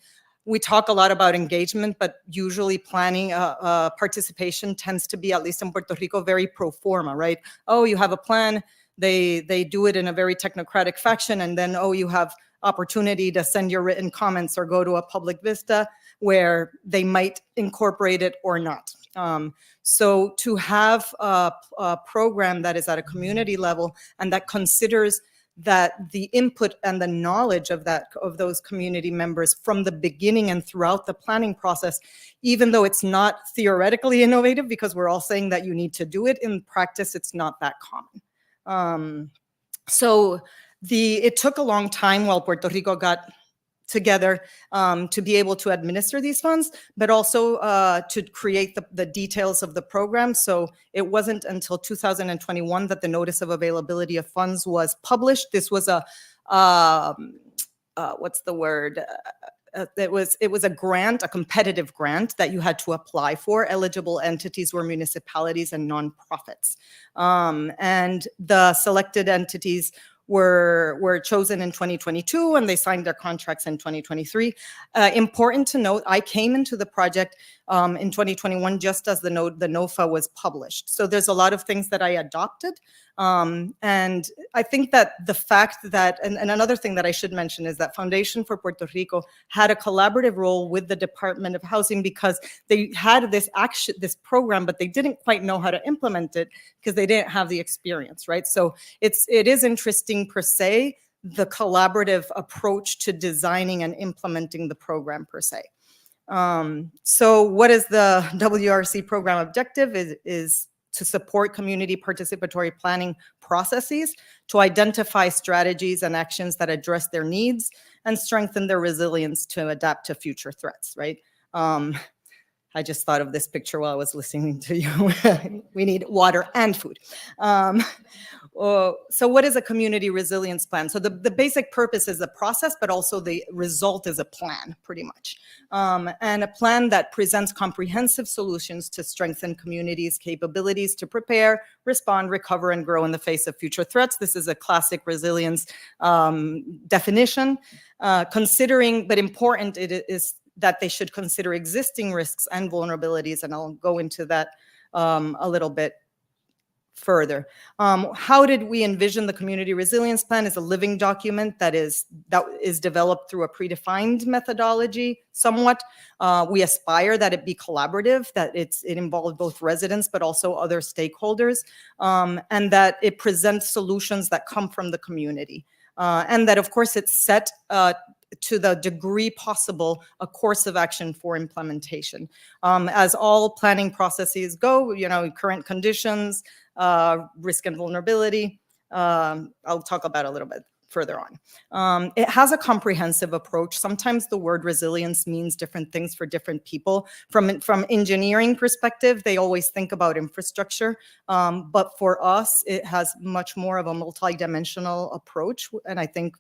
we talk a lot about engagement, but usually planning participation tends to be, at least in Puerto Rico, very pro forma, right? Oh, you have a plan. They do it in a very technocratic fashion, and then, oh, you have opportunity to send your written comments or go to a public vista where they might incorporate it or not. So to have a program that is at a community level and that considers that the input and the knowledge of those community members from the beginning and throughout the planning process, even though it's not theoretically innovative, because we're all saying that you need to do it, in practice, it's not that common. So it took a long time while Puerto Rico got together to be able to administer these funds, but also to create the details of the program. So it wasn't until 2021 that the Notice of Availability of Funds was published. This was what's the word? It was a grant, a competitive grant that you had to apply for. Eligible entities were municipalities and nonprofits. And the selected entities were chosen in 2022, and they signed their contracts in 2023. Important to note, I came into the project in 2021 just as the NOFA was published. So there's a lot of things that I adopted. And I think that the fact that, and another thing that I should mention is that Foundation for Puerto Rico had a collaborative role with the Department of Housing because they had this program, but they didn't quite know how to implement it because they didn't have the experience, right? So it is interesting per se, the collaborative approach to designing and implementing the program per se. So what is the WRC program objective? Is to support community participatory planning processes, to identify strategies and actions that address their needs and strengthen their resilience to adapt to future threats, right? I just thought of this picture while I was listening to you. We need water and food. So what is a community resilience plan? So the basic purpose is the process, but also the result is a plan, pretty much. And a plan that presents comprehensive solutions to strengthen communities' capabilities to prepare, respond, recover, and grow in the face of future threats. This is a classic resilience definition. Considering, but important, it is that they should consider existing risks and vulnerabilities, and I'll go into that a little bit further. How did we envision the community resilience plan? Is a living document that is developed through a predefined methodology somewhat. We aspire that it be collaborative, that it involve both residents but also other stakeholders, and that it presents solutions that come from the community. And that, of course, it's set to the degree possible a course of action for implementation. As all planning processes go, current conditions, risk and vulnerability, I'll talk about a little bit further on. It has a comprehensive approach. Sometimes the word resilience means different things for different people. From engineering perspective, they always think about infrastructure, but for us, it has much more of a multidimensional approach, and I think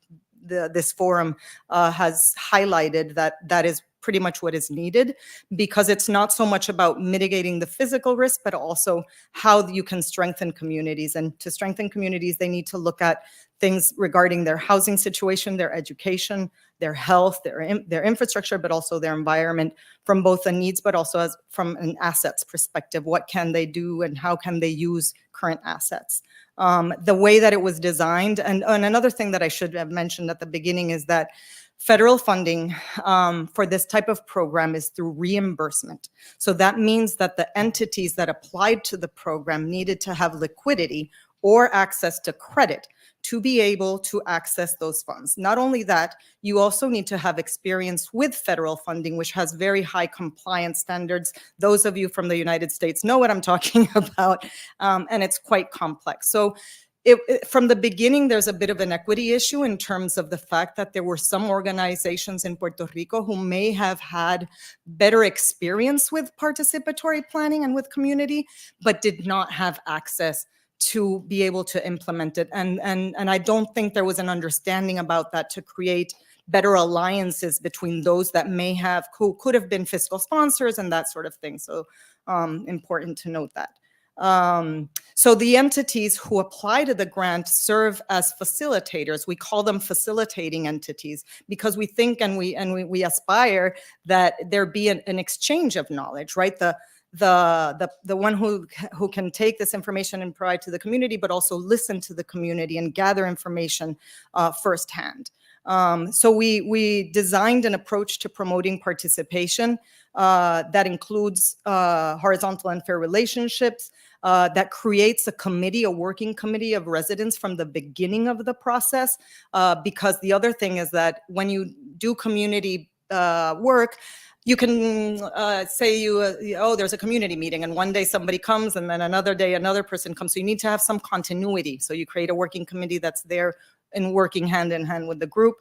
this forum has highlighted that is pretty much what is needed, because it's not so much about mitigating the physical risk, but also how you can strengthen communities. And to strengthen communities, they need to look at things regarding their housing situation, their education, their health, their infrastructure, but also their environment, from both the needs, but also from an assets perspective. What can they do and how can they use current assets? The way that it was designed, and another thing that I should have mentioned at the beginning is that federal funding for this type of program is through reimbursement. So that means that the entities that applied to the program needed to have liquidity or access to credit to be able to access those funds. Not only that, you also need to have experience with federal funding, which has very high compliance standards. Those of you from the United States know what I'm talking about, and it's quite complex. So from the beginning, there's a bit of an equity issue in terms of the fact that there were some organizations in Puerto Rico who may have had better experience with participatory planning and with community, but did not have access to be able to implement it. And I don't think there was an understanding about that to create better alliances between those that may have, who could have been fiscal sponsors and that sort of thing. So important to note that. So the entities who apply to the grant serve as facilitators. We call them facilitating entities because we think and we aspire that there be an exchange of knowledge, right? The one who can take this information and provide to the community, but also listen to the community and gather information firsthand. So we designed an approach to promoting participation that includes horizontal and fair relationships, that creates a committee, a working committee of residents from the beginning of the process. Because the other thing is that when you do community work, you can say oh, there's a community meeting, and one day somebody comes, and then another day another person comes. So you need to have some continuity. So you create a working committee that's there and working hand in hand with the group.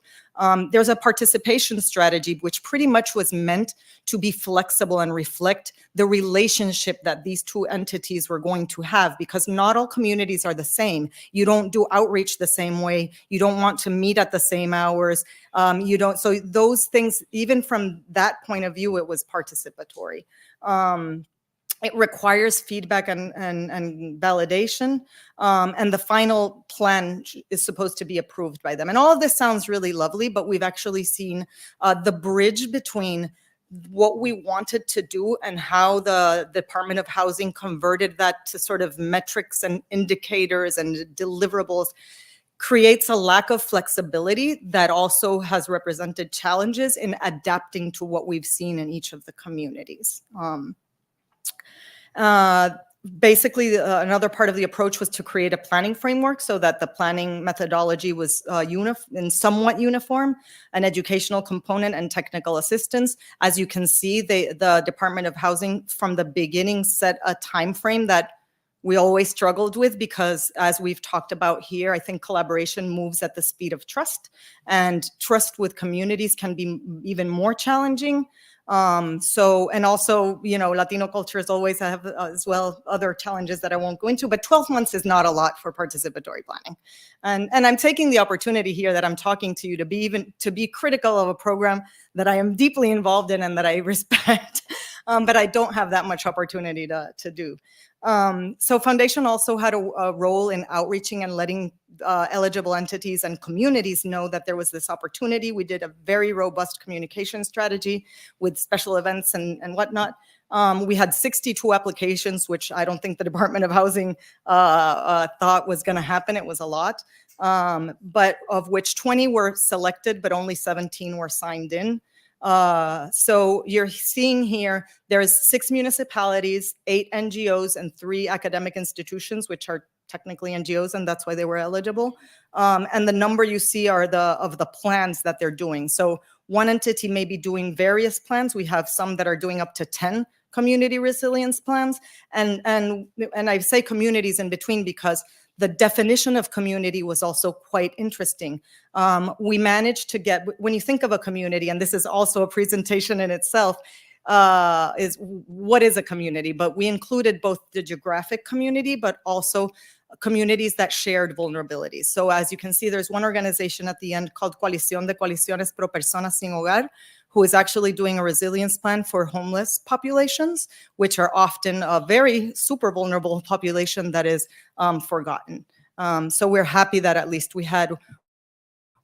There's a participation strategy, which pretty much was meant to be flexible and reflect the relationship that these two entities were going to have, because not all communities are the same. You don't do outreach the same way. You don't want to meet at the same hours. So those things, even from that point of view, it was participatory. It requires feedback and validation, and the final plan is supposed to be approved by them. And all of this sounds really lovely, but we've actually seen the bridge between what we wanted to do and how the Department of Housing converted that to sort of metrics and indicators and deliverables creates a lack of flexibility that also has represented challenges in adapting to what we've seen in each of the communities. Basically, another part of the approach was to create a planning framework so that the planning methodology was somewhat uniform, an educational component and technical assistance. As you can see, the Department of Housing from the beginning set a time frame that we always struggled with, because as we've talked about here, I think collaboration moves at the speed of trust, and trust with communities can be even more challenging. And also, Latino cultures always have as well other challenges that I won't go into, but 12 months is not a lot for participatory planning. And I'm taking the opportunity here that I'm talking to you to be critical of a program that I am deeply involved in and that I respect, but I don't have that much opportunity to do. So Foundation also had a role in outreaching and letting eligible entities and communities know that there was this opportunity. We did a very robust communication strategy with special events and whatnot. We had 62 applications, which I don't think the Department of Housing thought was going to happen. It was a lot, but of which 20 were selected, but only 17 were signed in. So you're seeing here, there's 6 municipalities, 8 NGOs, and 3 academic institutions, which are technically NGOs, and that's why they were eligible. And the number you see are of the plans that they're doing. So one entity may be doing various plans. We have some that are doing up to 10 community resilience plans. And I say communities in between because the definition of community was also quite interesting. We managed to get, when you think of a community, and this is also a presentation in itself, is what is a community? But we included both the geographic community, but also communities that shared vulnerabilities. So as you can see, there's one organization at the end called Coalición de Coaliciones Pro Personas Sin Hogar, who is actually doing a resilience plan for homeless populations, which are often a very super vulnerable population that is forgotten. So we're happy that at least we had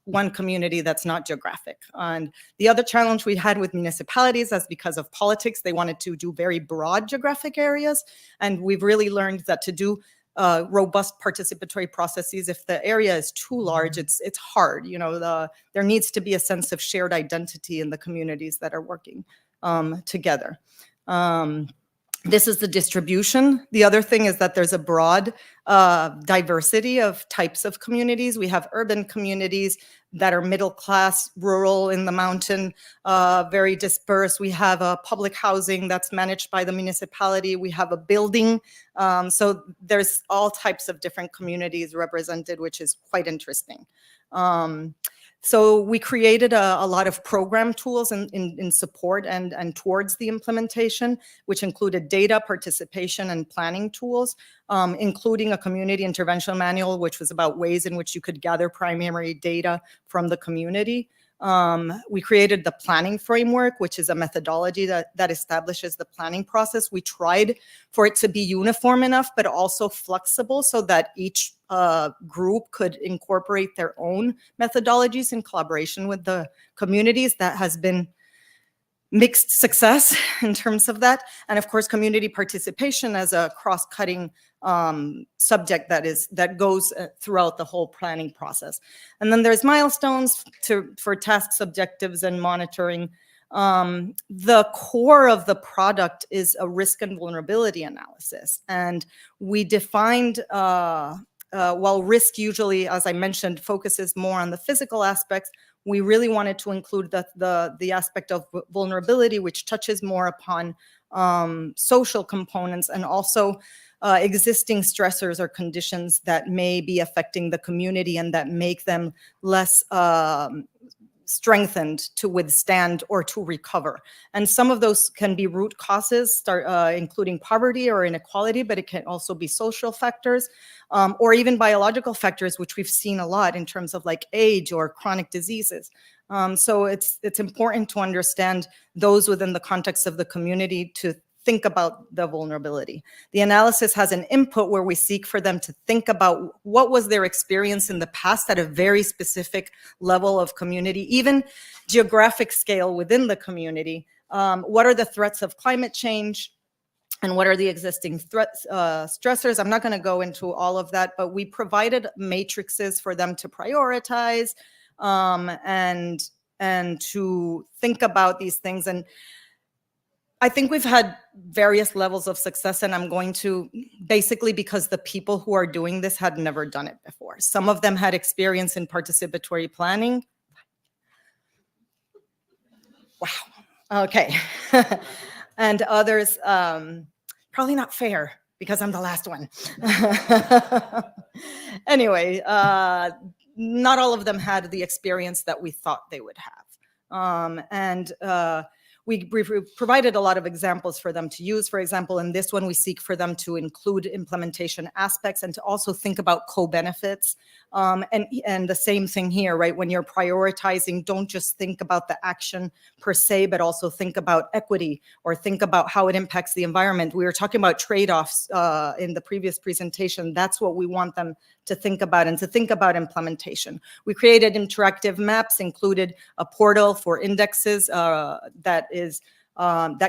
one community that's not geographic. And the other challenge we had with municipalities is because of politics, they wanted to do very broad geographic areas. And we've really learned that to do robust participatory processes, if the area is too large, it's hard. There needs to be a sense of shared identity in the communities that are working together. This is the distribution. The other thing is that there's a broad diversity of types of communities. We have urban communities that are middle class, rural, in the mountain, very dispersed. We have a public housing that's managed by the municipality. We have a building. So there's all types of different communities represented, which is quite interesting. So we created a lot of program tools in support and towards the implementation, which included data, participation, and planning tools, including a community intervention manual, which was about ways in which you could gather primary data from the community. We created the planning framework, which is a methodology that establishes the planning process. We tried for it to be uniform enough, but also flexible so that each group could incorporate their own methodologies in collaboration with the communities. That has been mixed success in terms of that. And of course, community participation as a cross-cutting subject that goes throughout the whole planning process. And then there's milestones for tasks, objectives, and monitoring. The core of the product is a risk and vulnerability analysis. And we defined, while risk usually, as I mentioned, focuses more on the physical aspects, we really wanted to include the aspect of vulnerability, which touches more upon social components and also existing stressors or conditions that may be affecting the community and that make them less strengthened to withstand or to recover. And some of those can be root causes, including poverty or inequality, but it can also be social factors or even biological factors, which we've seen a lot in terms of like age or chronic diseases. So it's important to understand those within the context of the community to think about the vulnerability. The analysis has an input where we seek for them to think about what was their experience in the past at a very specific level of community, even geographic scale within the community. What are the threats of climate change? And what are the existing threats, stressors? I'm not going to go into all of that, but we provided matrices for them to prioritize and to think about these things. And I think we've had various levels of success, and I'm going to basically because the people who are doing this had never done it before. Some of them had experience in participatory planning. Wow. Okay. And others, probably not fair because I'm the last one. Anyway, not all of them had the experience that we thought they would have. We provided a lot of examples for them to use. For example, in this one, we seek for them to include implementation aspects and to also think about co-benefits. And the same thing here, right? When you're prioritizing, don't just think about the action per se, but also think about equity or think about how it impacts the environment. We were talking about trade-offs in the previous presentation. That's what we want them to think about and to think about implementation. We created interactive maps, included a portal for indexes that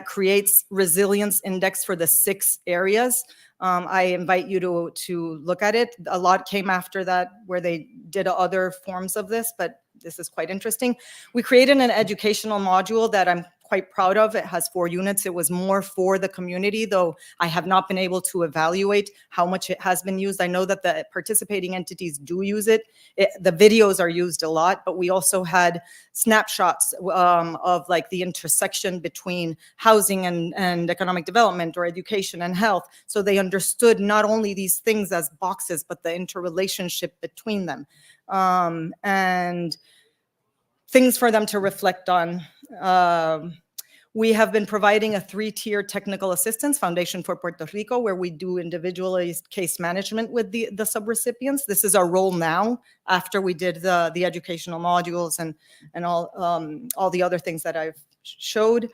creates resilience index for the 6 areas. I invite you to look at it. A lot came after that where they did other forms of this, but this is quite interesting. We created an educational module that I'm quite proud of. It has 4 units. It was more for the community, though I have not been able to evaluate how much it has been used. I know that the participating entities do use it. The videos are used a lot, but we also had snapshots of like the intersection between housing and economic development or education and health. So they understood not only these things as boxes, but the interrelationship between them. And things for them to reflect on. We have been providing a 3-tier technical assistance, Foundation for Puerto Rico, where we do individualized case management with the subrecipients. This is our role now after we did the educational modules and all the other things that I've showed.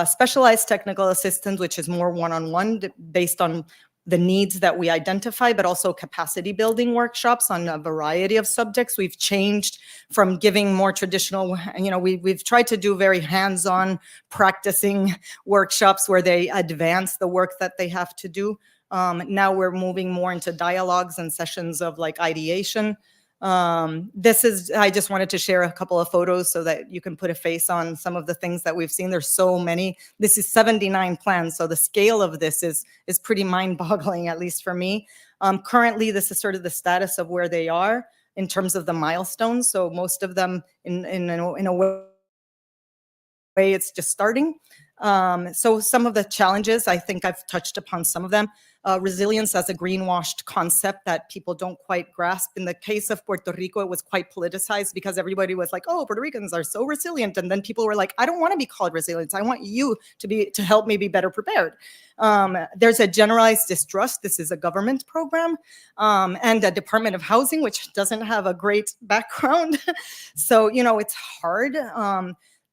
Specialized technical assistance, which is more one-on-one based on the needs that we identify, but also capacity building workshops on a variety of subjects. We've changed from giving more traditional, we've tried to do very hands-on practicing workshops where they advance the work that they have to do. Now we're moving more into dialogues and sessions of like ideation. I just wanted to share a couple of photos so that you can put a face on some of the things that we've seen. There's so many. This is 79 plans, so the scale of this is pretty mind-boggling, at least for me. Currently, this is sort of the status of where they are in terms of the milestones. So most of them, in a way, it's just starting. So some of the challenges, I think I've touched upon some of them. Resilience as a greenwashed concept that people don't quite grasp. In the case of Puerto Rico, it was quite politicized because everybody was like, oh, Puerto Ricans are so resilient. And then people were like, I don't want to be called resilient. I want you to help me be better prepared. There's a generalized distrust. This is a government program, and a Department of Housing, which doesn't have a great background. So, it's hard.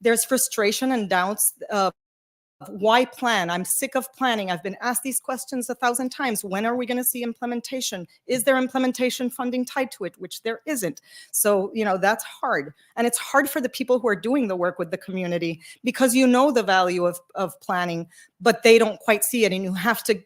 There's frustration and doubts. Why plan? I'm sick of planning. I've been asked these questions 1,000 times. When are we going to see implementation? Is there implementation funding tied to it? Which there isn't. So, that's hard. And it's hard for the people who are doing the work with the community because you know the value of planning, but they don't quite see it. And you have to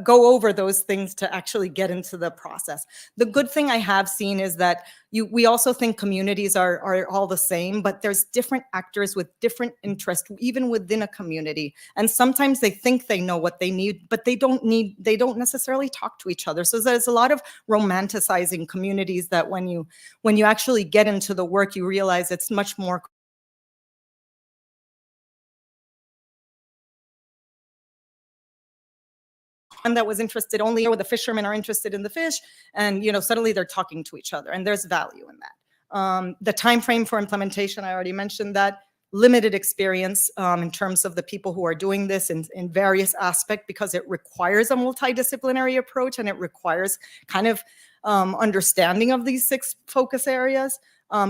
go over those things to actually get into the process. The good thing I have seen is that we also think communities are all the same, but there's different actors with different interests, even within a community. And sometimes they think they know what they need, but they don't necessarily talk to each other. So there's a lot of romanticizing communities that when you actually get into the work, you realize it's much more that was interested only, or the fishermen are interested in the fish, and suddenly they're talking to each other, and there's value in that. The time frame for implementation, I already mentioned that. Limited experience in terms of the people who are doing this in various aspects, because it requires a multidisciplinary approach and it requires kind of understanding of these 6 focus areas.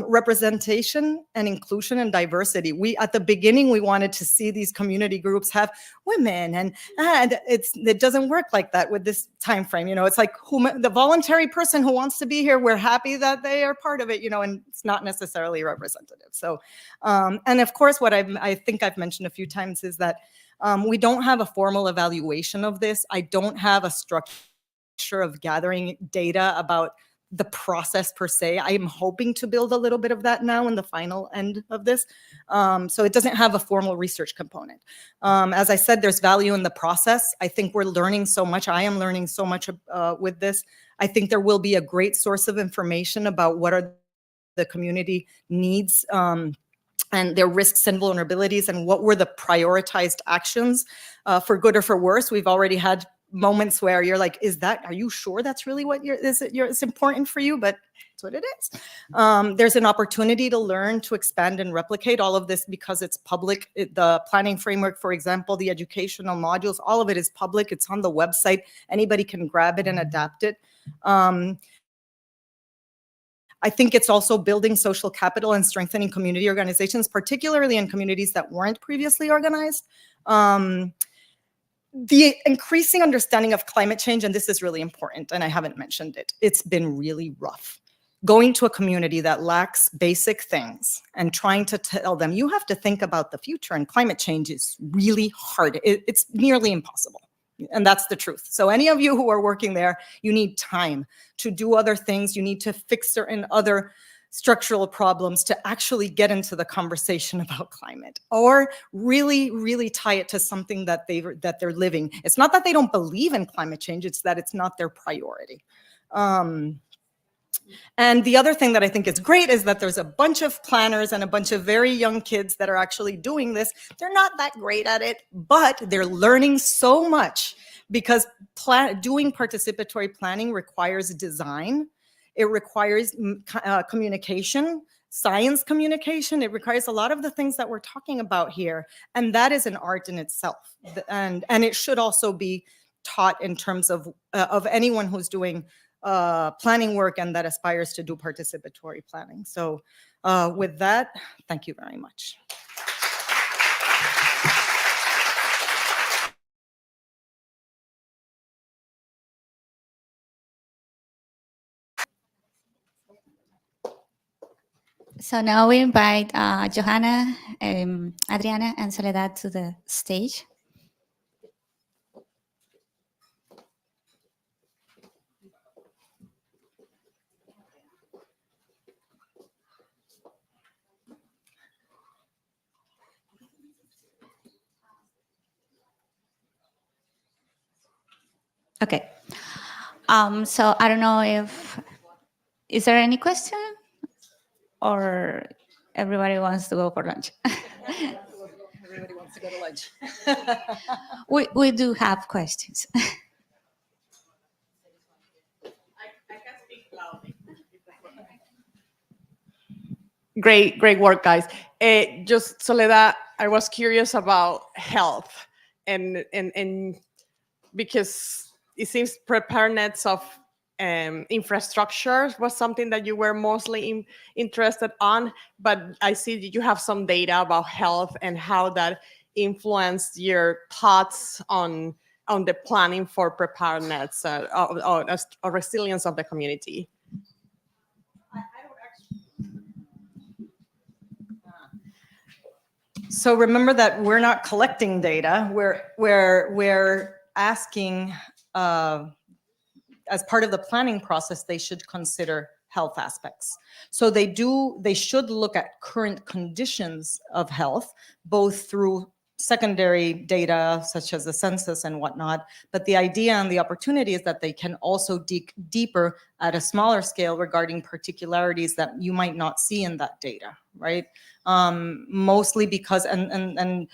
Representation and inclusion and diversity. At the beginning, we wanted to see these community groups have women, and it doesn't work like that with this time frame. It's like the voluntary person who wants to be here, we're happy that they are part of it, and it's not necessarily representative. So, and of course, what I think I've mentioned a few times is that we don't have a formal evaluation of this. I don't have a structure of gathering data about the process per se. I am hoping to build a little bit of that now in the final end of this. So it doesn't have a formal research component. As I said, there's value in the process. I think we're learning so much. I am learning so much with this. I think there will be a great source of information about what are the community needs and their risks and vulnerabilities, and what were the prioritized actions for good or for worse. We've already had moments where you're like, are you sure that's really what it's important for you? But that's what it is. There's an opportunity to learn, to expand and replicate all of this because it's public. The planning framework, for example, the educational modules, all of it is public. It's on the website. Anybody can grab it and adapt it. I think it's also building social capital and strengthening community organizations, particularly in communities that weren't previously organized. The increasing understanding of climate change, and this is really important, and I haven't mentioned it, it's been really rough. Going to a community that lacks basic things and trying to tell them, you have to think about the future, and climate change is really hard. It's nearly impossible. And that's the truth. So any of you who are working there, you need time to do other things. You need to fix certain other structural problems to actually get into the conversation about climate, or really, really tie it to something that they're living. It's not that they don't believe in climate change, it's that it's not their priority. And the other thing that I think is great is that there's a bunch of planners and a bunch of very young kids that are actually doing this. They're not that great at it, but they're learning so much because doing participatory planning requires design. It requires communication, science communication. It requires a lot of the things that we're talking about here. And that is an art in itself. And it should also be taught in terms of anyone who's doing planning work and that aspires to do participatory planning. So with that, thank you very much. So now we invite Johanna, Adriana, and Soledad to the stage. Okay. So I don't know is there any question, or everybody wants to go for lunch? Everybody wants to go to lunch. We do have questions. Great work, guys. Just Soledad, I was curious about health, and because it seems preparedness of infrastructure was something that you were mostly interested on, but I see that you have some data about health and how that influenced your thoughts on the planning for preparedness or resilience of the community. So remember that we're not collecting data. We're asking, as part of the planning process, they should consider health aspects. So they should look at current conditions of health, both through secondary data such as the census and whatnot. But the idea and the opportunity is that they can also dig deeper at a smaller scale regarding particularities that you might not see in that data, right? Mostly because, and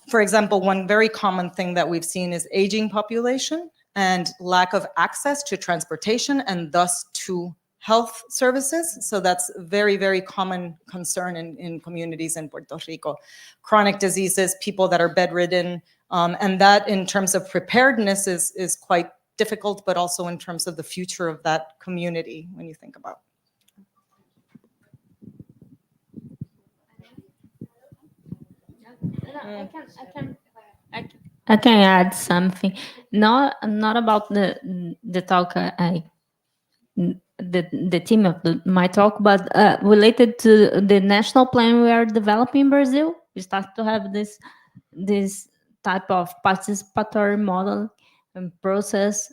for example, one very common thing that we've seen is aging population and lack of access to transportation and thus to health services. So that's a very, very common concern in communities in Puerto Rico. Chronic diseases, people that are bedridden, and that in terms of preparedness is quite difficult, but also in terms of the future of that community when you think about. I can add something. Not about the talk the theme of my talk, but related to the national plan we are developing in Brazil. We start to have this type of participatory model and process.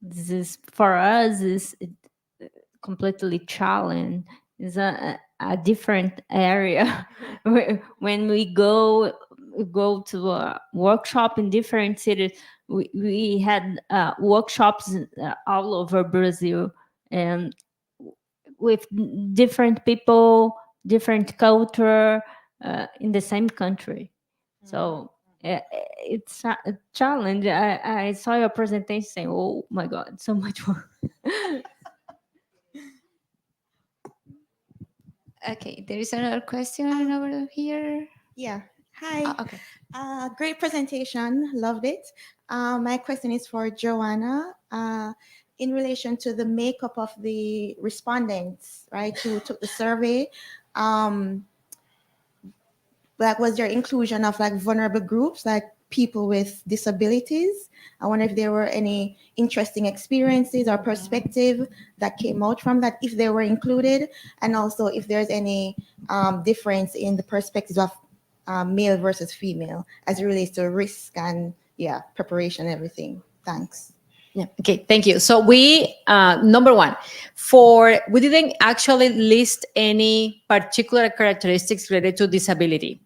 This is for us is completely challenging. It's a different area. When we go to a workshop in different cities, we had workshops all over Brazil, and with different people, different culture in the same country. So it's a challenge. I saw your presentation saying, oh my God, so much work. Okay, there is another question over here. Yeah. Hi. Okay. Great presentation. Loved it. My question is for Joanna. In relation to the makeup of the respondents, right, who took the survey, like, was there inclusion of like vulnerable groups, like people with disabilities? I wonder if there were any interesting experiences or perspective that came out from that, if they were included, and also if there's any difference in the perspectives of male versus female as it relates to risk and preparation and everything. Thanks. Yeah. Okay. Thank you. So we, number one, we didn't actually list any particular characteristics related to disability.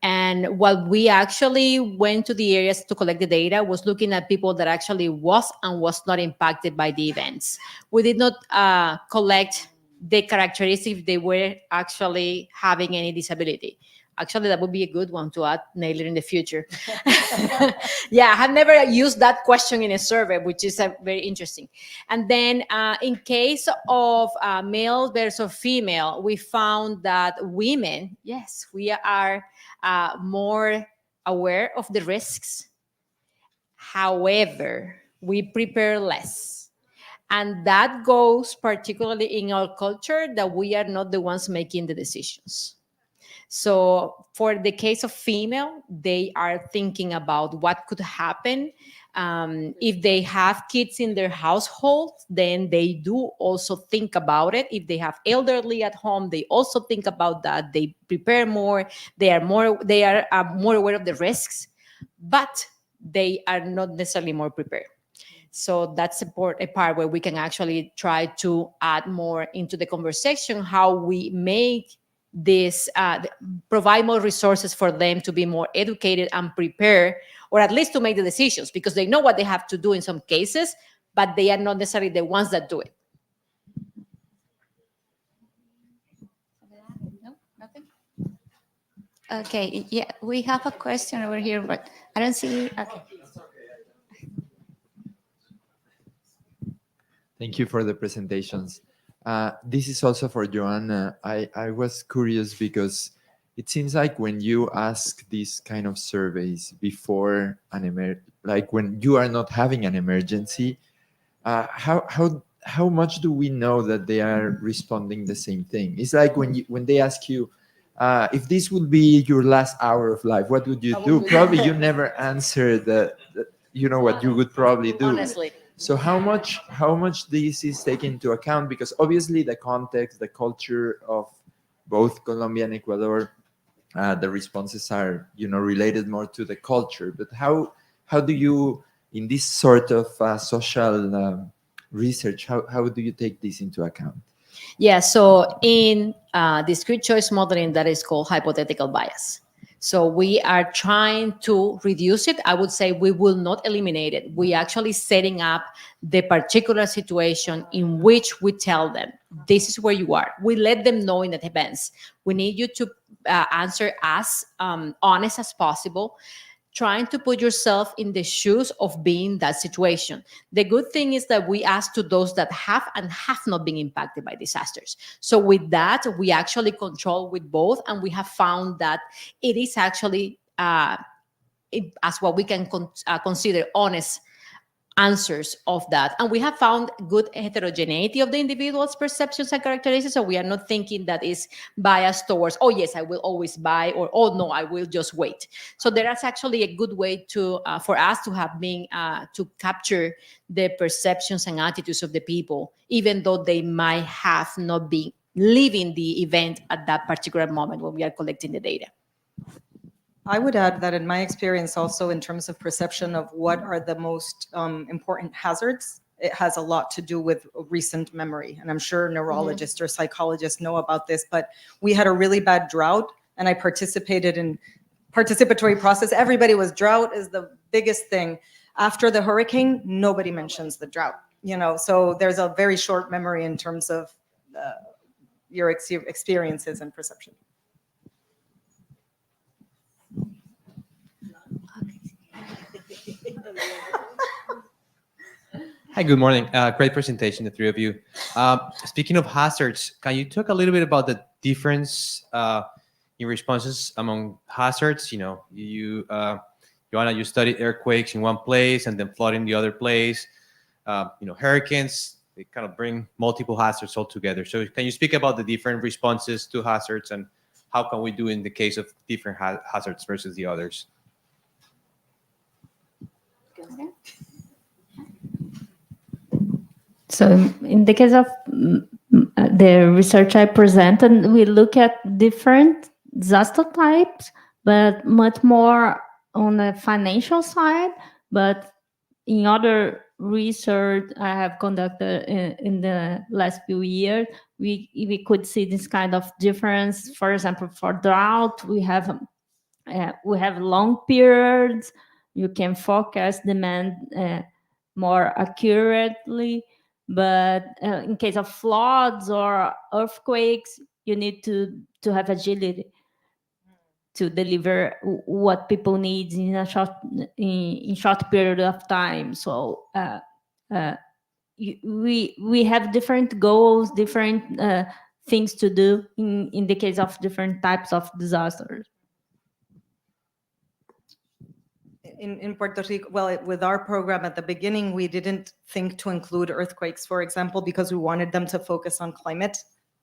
And what we actually went to the areas to collect the data was looking at people that actually was and was not impacted by the events. We did not collect the characteristics if they were actually having any disability. Actually, that would be a good one to add later in the future. Yeah, I have never used that question in a survey, which is very interesting. And then in case of male versus female, we found that women, yes, we are more aware of the risks. However, we prepare less. And that goes particularly in our culture that we are not the ones making the decisions. So for the case of female, they are thinking about what could happen. If they have kids in their household, then they do also think about it. If they have elderly at home, they also think about that. They prepare more. They are more aware of the risks, but they are not necessarily more prepared. So that's a part where we can actually try to add more into the conversation, how we make this, provide more resources for them to be more educated and prepared, or at least to make the decisions, because they know what they have to do in some cases, but they are not necessarily the ones that do it. No, nothing. Okay, yeah, we have a question over here, but I don't see. Okay. Thank you for the presentations. This is also for Joanna. I was curious because it seems like when you ask these kind of surveys before like when you are not having an emergency, how much do we know that they are responding the same thing? It's like when they ask you, if this would be your last hour of life, what would you do? Probably you never answer what you would probably do. Honestly. So how much this is taken into account? Because obviously the context, the culture of both Colombia and Ecuador, the responses are related more to the culture. But how do you, in this sort of social research, how do you take this into account? Yeah, so in discrete choice modeling, that is called hypothetical bias. So we are trying to reduce it. I would say we will not eliminate it. We actually setting up the particular situation in which we tell them, this is where you are. We let them know in advance. We need you to answer as honest as possible, trying to put yourself in the shoes of being that situation. The good thing is that we ask to those that have and have not been impacted by disasters. So with that, we actually control with both, and we have found that it is actually as what we can consider honest answers of that. And we have found good heterogeneity of the individual's perceptions and characteristics. So we are not thinking that is biased towards, oh yes, I will always buy, or oh no, I will just wait. So there is actually a good way to for us to have been to capture the perceptions and attitudes of the people, even though they might have not been living the event at that particular moment when we are collecting the data. I would add that in my experience also, in terms of perception of what are the most important hazards, it has a lot to do with recent memory. And I'm sure neurologists or psychologists know about this, but we had a really bad drought, and I participated in participatory process. Everybody was, drought is the biggest thing. After the hurricane, nobody mentions the drought, so there's a very short memory in terms of your experiences and perception. Hi, good morning. Great presentation, the three of you. Speaking of hazards, can you talk a little bit about the difference in responses among hazards? Joanna, you studied earthquakes in one place and then flooding in the other place. Hurricanes, they kind of bring multiple hazards all together. So can you speak about the different responses to hazards, and how can we do in the case of different hazards versus the others? So in the case of the research I presented, we look at different disaster types, but much more on the financial side. But in other research I have conducted in the last few years, we could see this kind of difference. For example, for drought, we have long periods. You can forecast demand more accurately. But in case of floods or earthquakes, you need to have agility to deliver what people need in a short period of time. So we have different goals, different things to do in the case of different types of disasters. In Puerto Rico, well, with our program at the beginning, we didn't think to include earthquakes, for example, because we wanted them to focus on climate.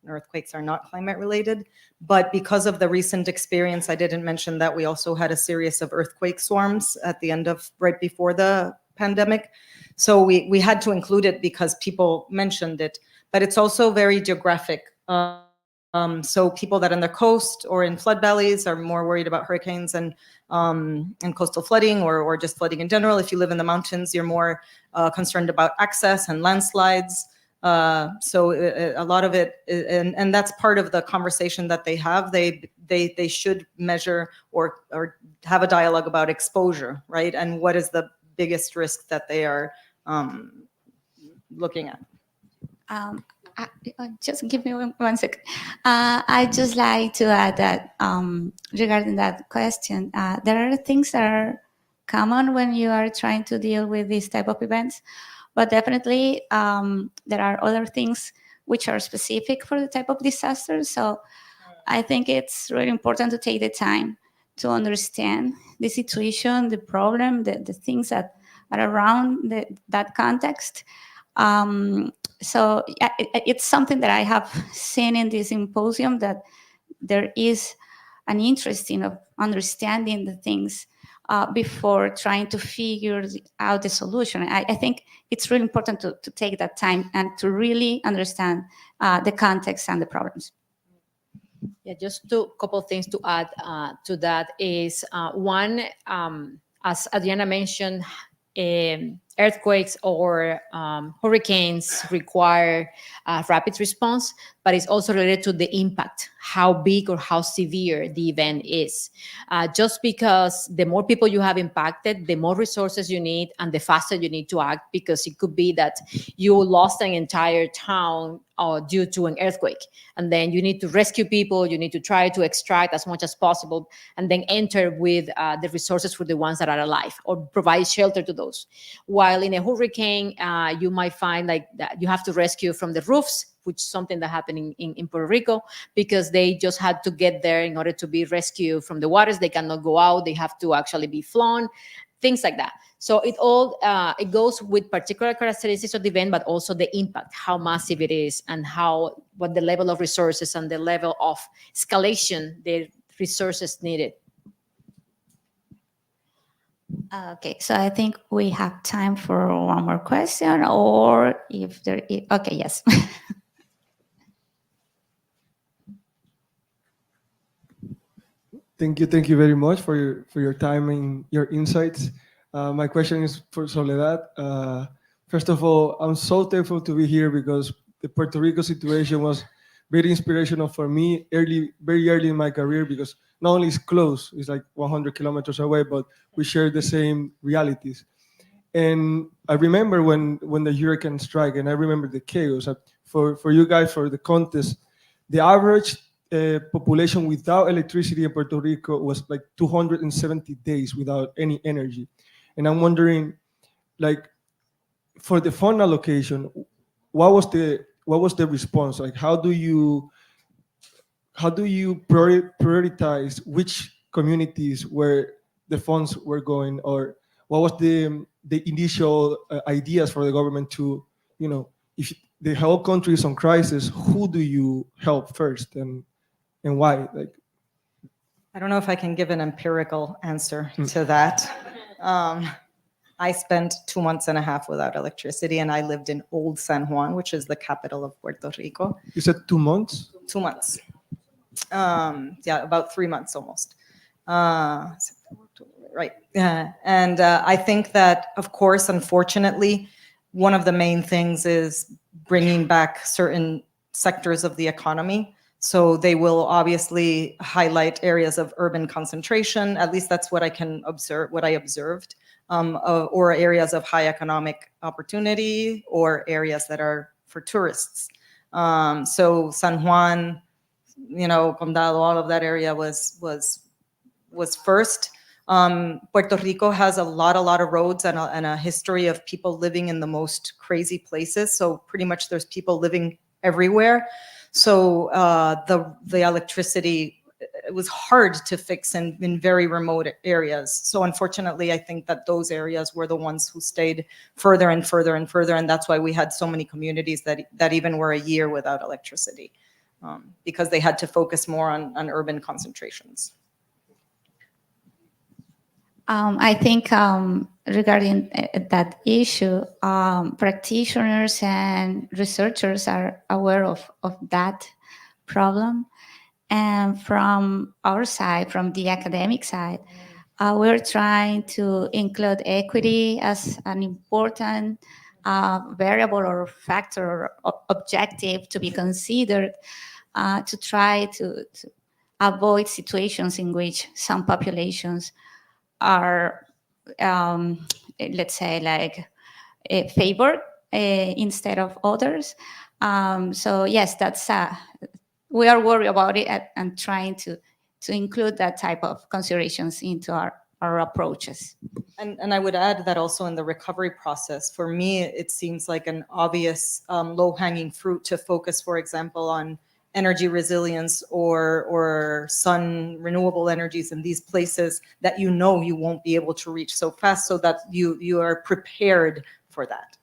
Earthquakes are not climate related, but because of the recent experience, I didn't mention that we also had a series of earthquake swarms at the end of, right before the pandemic. So we had to include it because people mentioned it, but it's also very geographic. So people that are on the coast or in flood valleys are more worried about hurricanes and coastal flooding or just flooding in general. If you live in the mountains, you're more concerned about access and landslides. So a lot of it, and that's part of the conversation that they have. They should measure or have a dialogue about exposure, right? And what is the biggest risk that they are looking at? Just give me one second. I'd just like to add that regarding that question, there are things that are common when you are trying to deal with these type of events, but definitely there are other things which are specific for the type of disaster. So I think it's really important to take the time to understand the situation, the problem, the things that are around that context. So it's something that I have seen in this symposium, that there is an interest in understanding the things before trying to figure out the solution. I think it's really important to take that time and to really understand the context and the problems. Yeah, just a couple of things to add to that is one, as Adriana mentioned, earthquakes or hurricanes require rapid response, but it's also related to the impact, how big or how severe the event is. Just because the more people you have impacted, the more resources you need and the faster you need to act, because it could be that you lost an entire town due to an earthquake, and then you need to rescue people, you need to try to extract as much as possible, and then enter with the resources for the ones that are alive or provide shelter to those. While in a hurricane, you might find like that you have to rescue from the roofs, which is something that happened in Puerto Rico, because they just had to get there in order to be rescued from the waters. They cannot go out, they have to actually be flown, things like that. So it all it goes with particular characteristics of the event, but also the impact, how massive it is, and what the level of resources and the level of escalation the resources needed. Okay, so I think we have time for one more question, or if there is, okay, yes. Thank you very much for your time and your insights. My question is for Soledad. First of all, I'm so thankful to be here because the Puerto Rico situation was very inspirational for me very early in my career, because not only it's close, it's like 100 kilometers away, but we share the same realities. And I remember when the hurricane struck, and I remember the chaos. For you guys, for the contest, the average population without electricity in Puerto Rico was like 270 days without any energy. And I'm wondering, like, for the fund allocation, what was the response? Like, how do you prioritize which communities where the funds were going, or what was the initial ideas for the government to, if the whole country is on crisis, who do you help first, and why? Like, I don't know if I can give an empirical answer to that. I spent 2.5 months without electricity, and I lived in Old San Juan, which is the capital of Puerto Rico. You said 2 months? 2 months. Yeah, about 3 months almost. Right. And I think that, of course, unfortunately, one of the main things is bringing back certain sectors of the economy. So they will obviously highlight areas of urban concentration. At least that's what I can observe, what I observed, or areas of high economic opportunity, or areas that are for tourists. So San Juan, Condado, all of that area was first. Puerto Rico has a lot of roads and a history of people living in the most crazy places. So pretty much there's people living everywhere. So the electricity, it was hard to fix in very remote areas. So unfortunately, I think that those areas were the ones who stayed further and further and further. And that's why we had so many communities that even were a year without electricity, because they had to focus more on urban concentrations. I think regarding that issue, practitioners and researchers are aware of that problem. And from our side, from the academic side, we're trying to include equity as an important variable or factor or objective to be considered to try to avoid situations in which some populations are, let's say, like favored instead of others. So yes, that's we are worried about it and trying to include that type of considerations into our approaches. And I would add that also in the recovery process, for me, it seems like an obvious low-hanging fruit to focus, for example, on energy resilience or sun renewable energies in these places that you know you won't be able to reach so fast, so that you are prepared for that.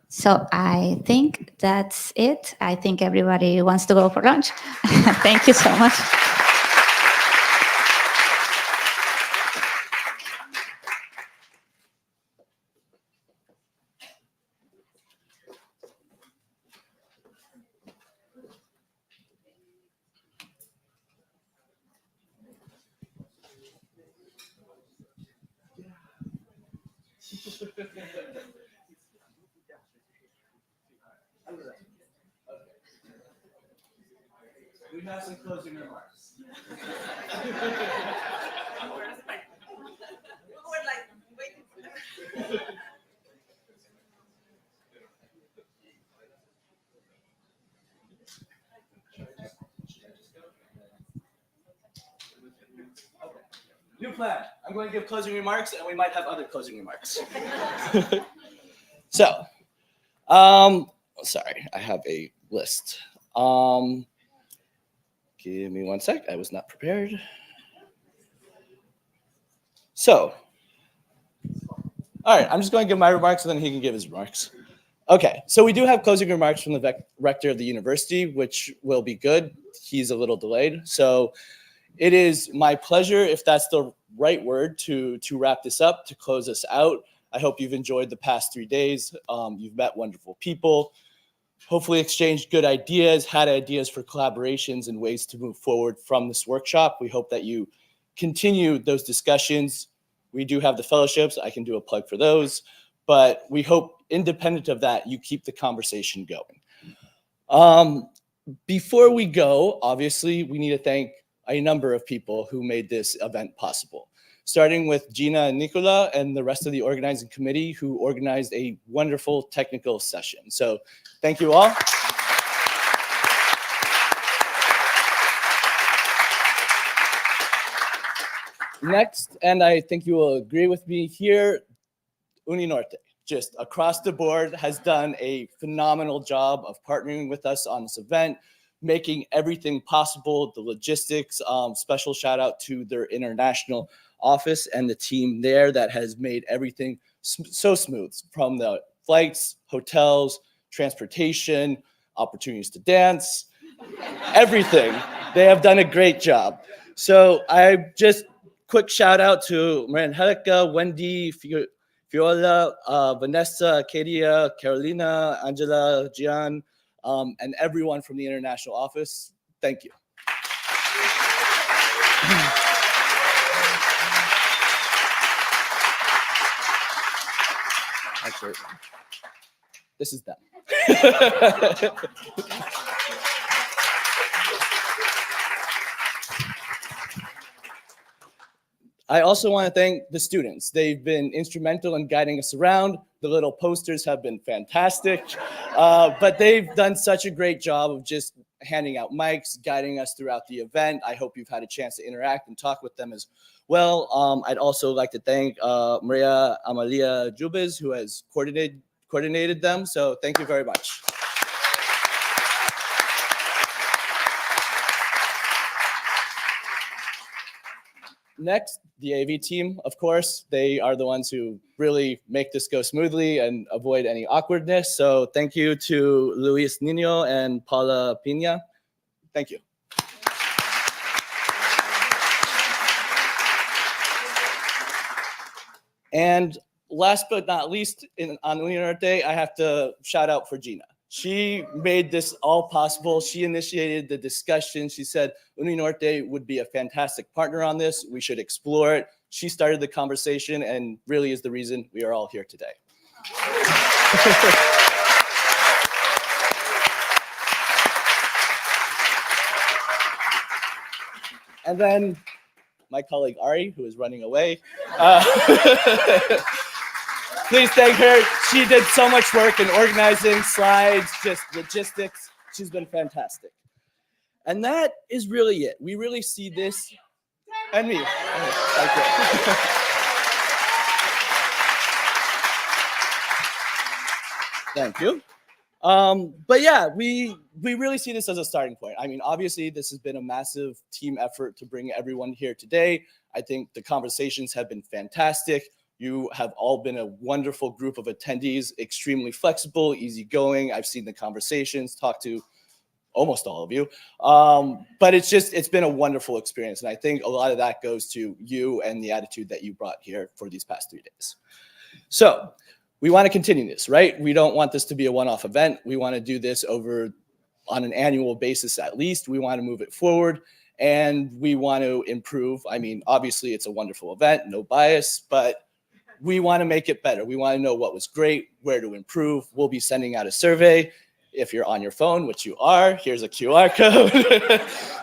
So I think that's it. I think everybody wants to go for lunch. Thank you so much. We have some closing remarks. New plan. I'm going to give closing remarks, and we might have other closing remarks. So, sorry, I have a list. Give me one sec. I was not prepared. So, all right, I'm just going to give my remarks, and then he can give his remarks. Okay, so we do have closing remarks from the rector of the university, which will be good. He's a little delayed. So it is my pleasure, if that's the right word, to wrap this up, to close us out. I hope you've enjoyed the past 3 days. You've met wonderful people, hopefully exchanged good ideas, had ideas for collaborations and ways to move forward from this workshop. We hope that you continue those discussions. We do have the fellowships. I can do a plug for those. But we hope, independent of that, you keep the conversation going. Before we go, obviously, we need to thank a number of people who made this event possible, starting with Gina and Nicola and the rest of the organizing committee who organized a wonderful technical session. So thank you all. Next, and I think you will agree with me here, Uninorte, just across the board, has done a phenomenal job of partnering with us on this event, making everything possible, the logistics. Special shout out to their international office and the team there that has made everything so smooth, from the flights, hotels, transportation, opportunities to dance, everything. They have done a great job. So I just quick shout out to Maria Angelica, Wendy, Fiola, Vanessa, Acadia, Carolina, Angela, Gian, and everyone from the international office. Thank you. Actually, this is them. I also want to thank the students. They've been instrumental in guiding us around. The little posters have been fantastic, but they've done such a great job of just handing out mics, guiding us throughout the event. I hope you've had a chance to interact and talk with them as well. I'd also like to thank Maria Amalia Jubes, who has coordinated them. So thank you very much. Next, the AV team, of course. They are the ones who really make this go smoothly and avoid any awkwardness. So thank you to Luis Nino and Paula Pina. Thank you. And last but not least, on Uninorte, I have to shout out for Gina. She made this all possible. She initiated the discussion. She said Uninorte would be a fantastic partner on this. We should explore it. She started the conversation and really is the reason we are all here today. And then my colleague Ari, who is running away. Please thank her. She did so much work in organizing slides, just logistics. She's been fantastic. And that is really it. We really see this, and me. Thank you. Thank you. But yeah, we really see this as a starting point. I mean, obviously, this has been a massive team effort to bring everyone here today. I think the conversations have been fantastic. You have all been a wonderful group of attendees, extremely flexible, easygoing. I've seen the conversations, talked to almost all of you. But it's been a wonderful experience. And I think a lot of that goes to you and the attitude that you brought here for these past 3 days. So we want to continue this, right? We don't want this to be a one-off event. We want to do this on an annual basis at least. We want to move it forward and we want to improve. I mean, obviously it's a wonderful event, no bias, but we want to make it better. We want to know what was great, where to improve. We'll be sending out a survey. If you're on your phone, which you are, here's a QR code.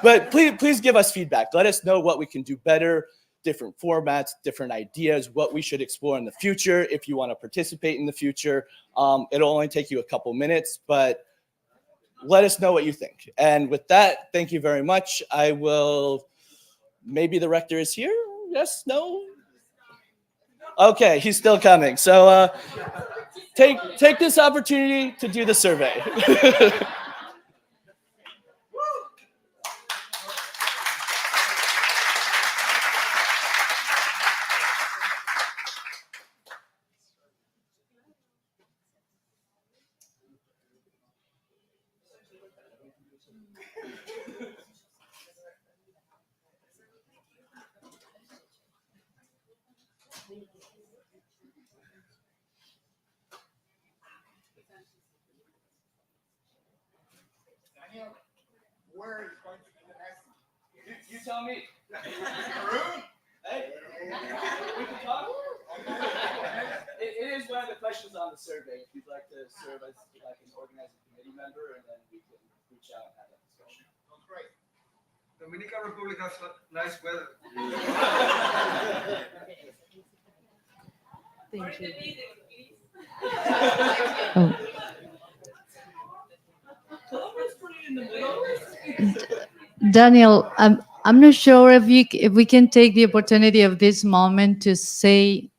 But please give us feedback. Let us know what we can do better, different formats, different ideas, what we should explore in the future. If you want to participate in the future, it'll only take you a couple minutes, but let us know what you think. And with that, thank you very much. Maybe the rector is here? Yes, no? Okay, he's still coming. So take this opportunity to do the survey. Where is going to be the next? You tell me. Room? Hey, we can talk. It is one of the questions on the survey. If you'd like to serve as like an organizing committee member, and then we can reach out and have that discussion. That's great. Dominican Republic has nice weather. Thank you. Daniel, I'm not sure if we can take the opportunity of this moment to say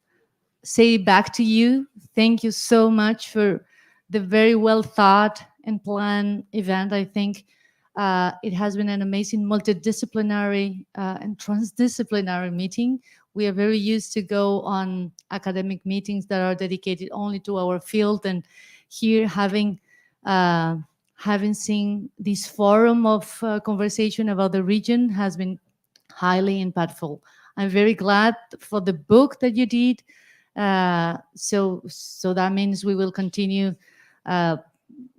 back to you, thank you so much for the very well thought and planned event. I think it has been an amazing multidisciplinary and transdisciplinary meeting. We are very used to go on academic meetings that are dedicated only to our field, and here having seen this forum of conversation about the region has been highly impactful. I'm very glad for the book that you did. So that means we will continue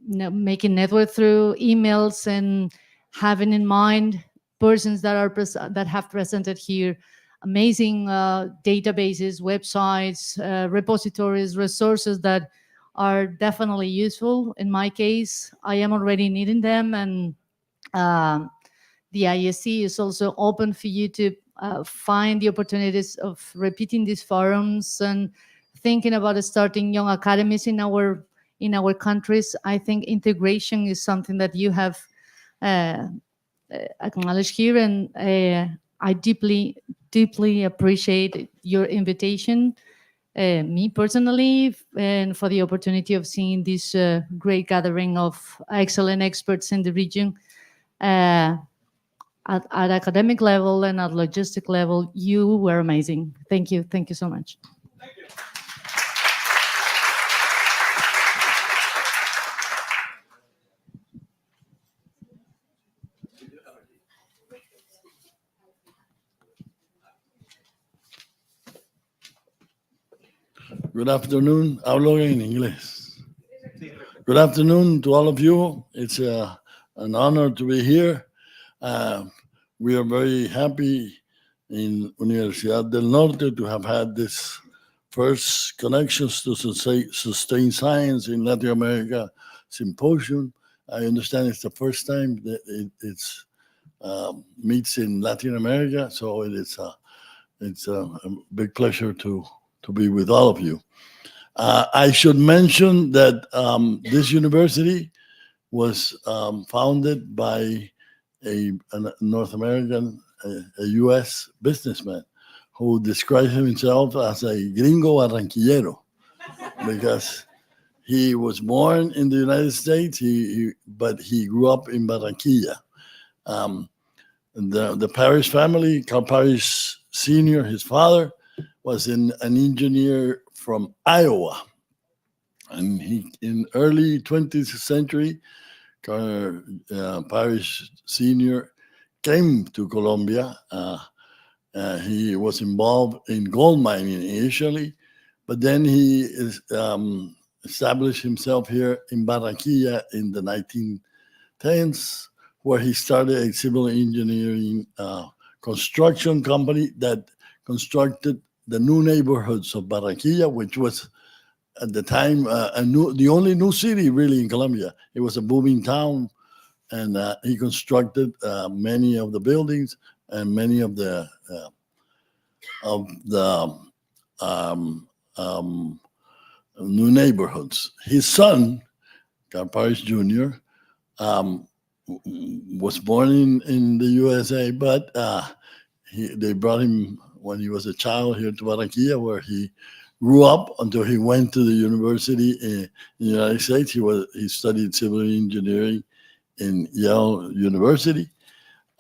making network through emails and having in mind persons that have presented here amazing databases, websites, repositories, resources that are definitely useful. In my case, I am already needing them, and the ISC is also open for you to find the opportunities of repeating these forums and thinking about starting young academies in our countries. I think integration is something that you have acknowledged here, and I deeply appreciate your invitation, me personally, and for the opportunity of seeing this great gathering of excellent experts in the region. At academic level and at logistic level, you were amazing. Thank you so much. Thank you. Good afternoon. Hablo en inglés. Good afternoon to all of you. It's an honor to be here. We are very happy in Universidad del Norte to have had this first Connections to Sustain Science in Latin America symposium. I understand it's the first time that it's meets in Latin America, so it's a big pleasure to be with all of you. I should mention that this university was founded by a North American, a U.S. businessman who describes himself as a gringo barranquillero because he was born in the United States, but he grew up in Barranquilla. The Parrish family, Carl Parrish Sr., his father, was an engineer from Iowa. And he, in early 20th century, Parrish Sr. came to Colombia. He was involved in gold mining initially, but then he established himself here in Barranquilla in the 1910s, where he started a civil engineering construction company that constructed the new neighborhoods of Barranquilla, which was at the time the only new city really in Colombia. It was a booming town, and he constructed many of the buildings and many of the new neighborhoods. His son, Carl Parrish Jr., was born in the USA, but they brought him when he was a child here to Barranquilla, where he grew up until he went to the university in the United States. He studied civil engineering in Yale University.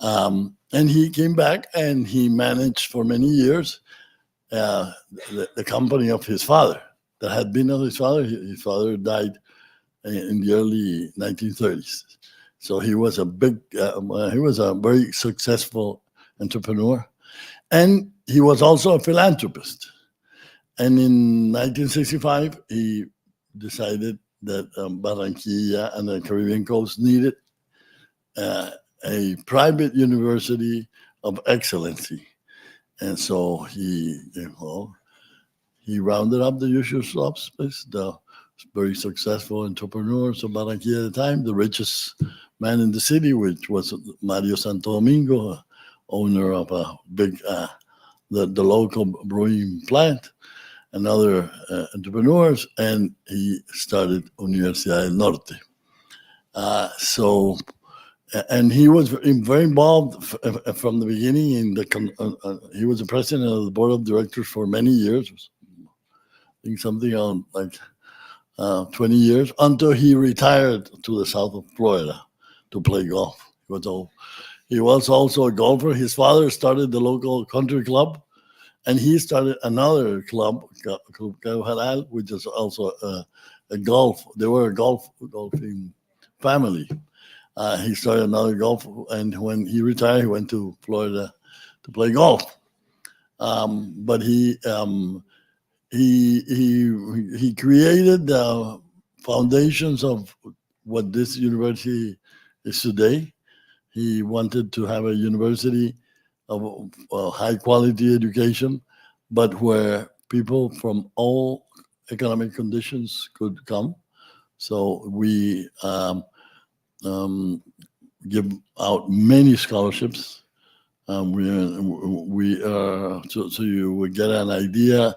And he came back and he managed for many years the company of his father, that had been of his father. His father died in the early 1930s. So he was a very successful entrepreneur. And he was also a philanthropist. And in 1965, he decided that Barranquilla and the Caribbean coast needed a private university of excellency. And so he rounded up the usual suspects, the very successful entrepreneurs of Barranquilla at the time, the richest man in the city, which was Mario Santo Domingo, owner of a big, the local brewing plant, and other entrepreneurs, and he started Universidad del Norte. And he was very involved from the beginning. He was the president of the board of directors for many years, I think something on like 20 years, until he retired to the south of Florida to play golf. He was also a golfer. His father started the local country club, and he started another club, Genera, which is also a golf. They were a golfing family. He started another golf, and when he retired, he went to Florida to play golf. But he created the foundations of what this university is today. He wanted to have a university of high quality education, but where people from all economic conditions could come. So we give out many scholarships. So you would get an idea.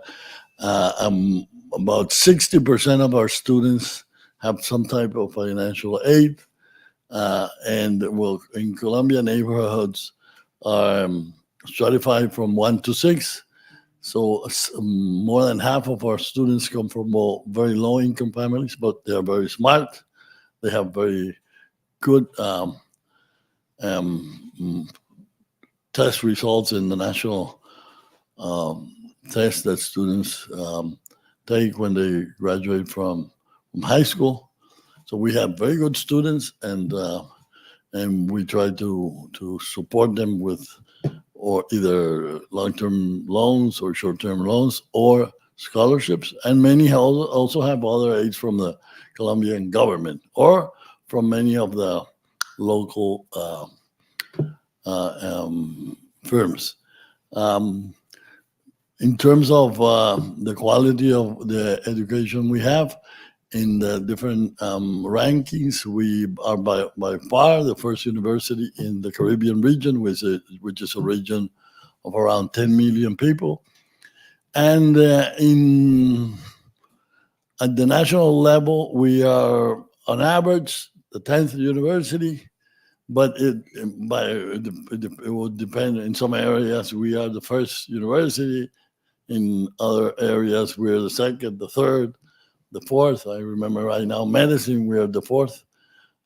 About 60% of our students have some type of financial aid, and in Colombia, neighborhoods are stratified from 1 to 6. So more than half of our students come from very low-income families, but they are very smart. They have very good test results in the national test that students take when they graduate from high school. So we have very good students, and we try to support them with either long-term loans or short-term loans or scholarships. And many also have other aids from the Colombian government or from many of the local firms. In terms of the quality of the education we have in the different rankings, we are by far the first university in the Caribbean region, which is a region of around 10 million people. And at the national level, we are on average the 10th university, but it will depend. In some areas, we are the first university. In other areas, we're the second, the third, the fourth. I remember right now, medicine, we are the fourth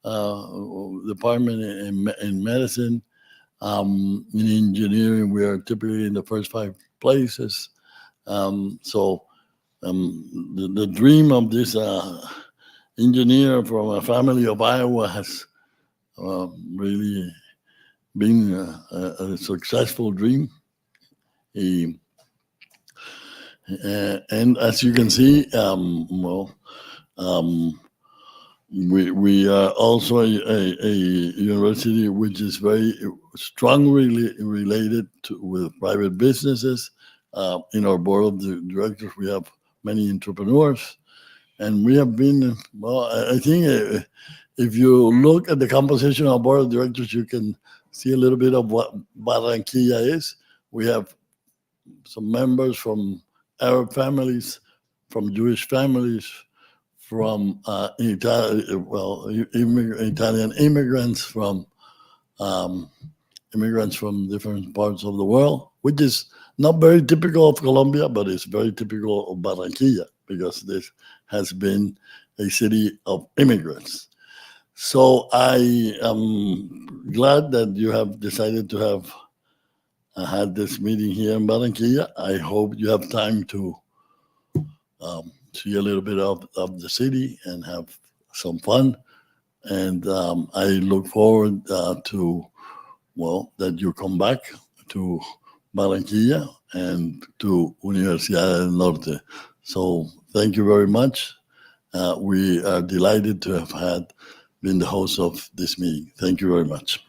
department in medicine. In engineering, we are typically in the first 5 places. The dream of this engineer from a family of Iowa has really been a successful dream. And as you can see, we are also a university which is very strongly related with private businesses. In our board of directors, we have many entrepreneurs, and we have been, I think if you look at the composition of our board of directors, you can see a little bit of what Barranquilla is. We have some members from Arab families, from Jewish families, from Italian immigrants, from immigrants from different parts of the world, which is not very typical of Colombia, but it's very typical of Barranquilla because this has been a city of immigrants. So I am glad that you have decided to have had this meeting here in Barranquilla. I hope you have time to see a little bit of the city and have some fun. And I look forward to, that you come back to Barranquilla and to Universidad del Norte. So thank you very much. We are delighted to have been the host of this meeting. Thank you very much.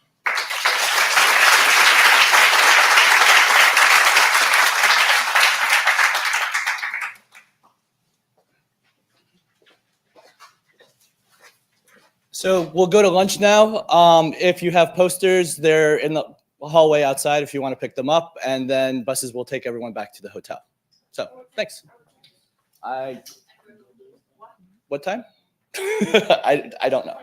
So we'll go to lunch now. If you have posters, they're in the hallway outside if you want to pick them up, and then buses will take everyone back to the hotel. So thanks. What time? I don't know.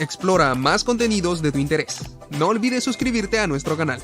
Explora más contenidos de tu interés. No olvides suscribirte a nuestro canal.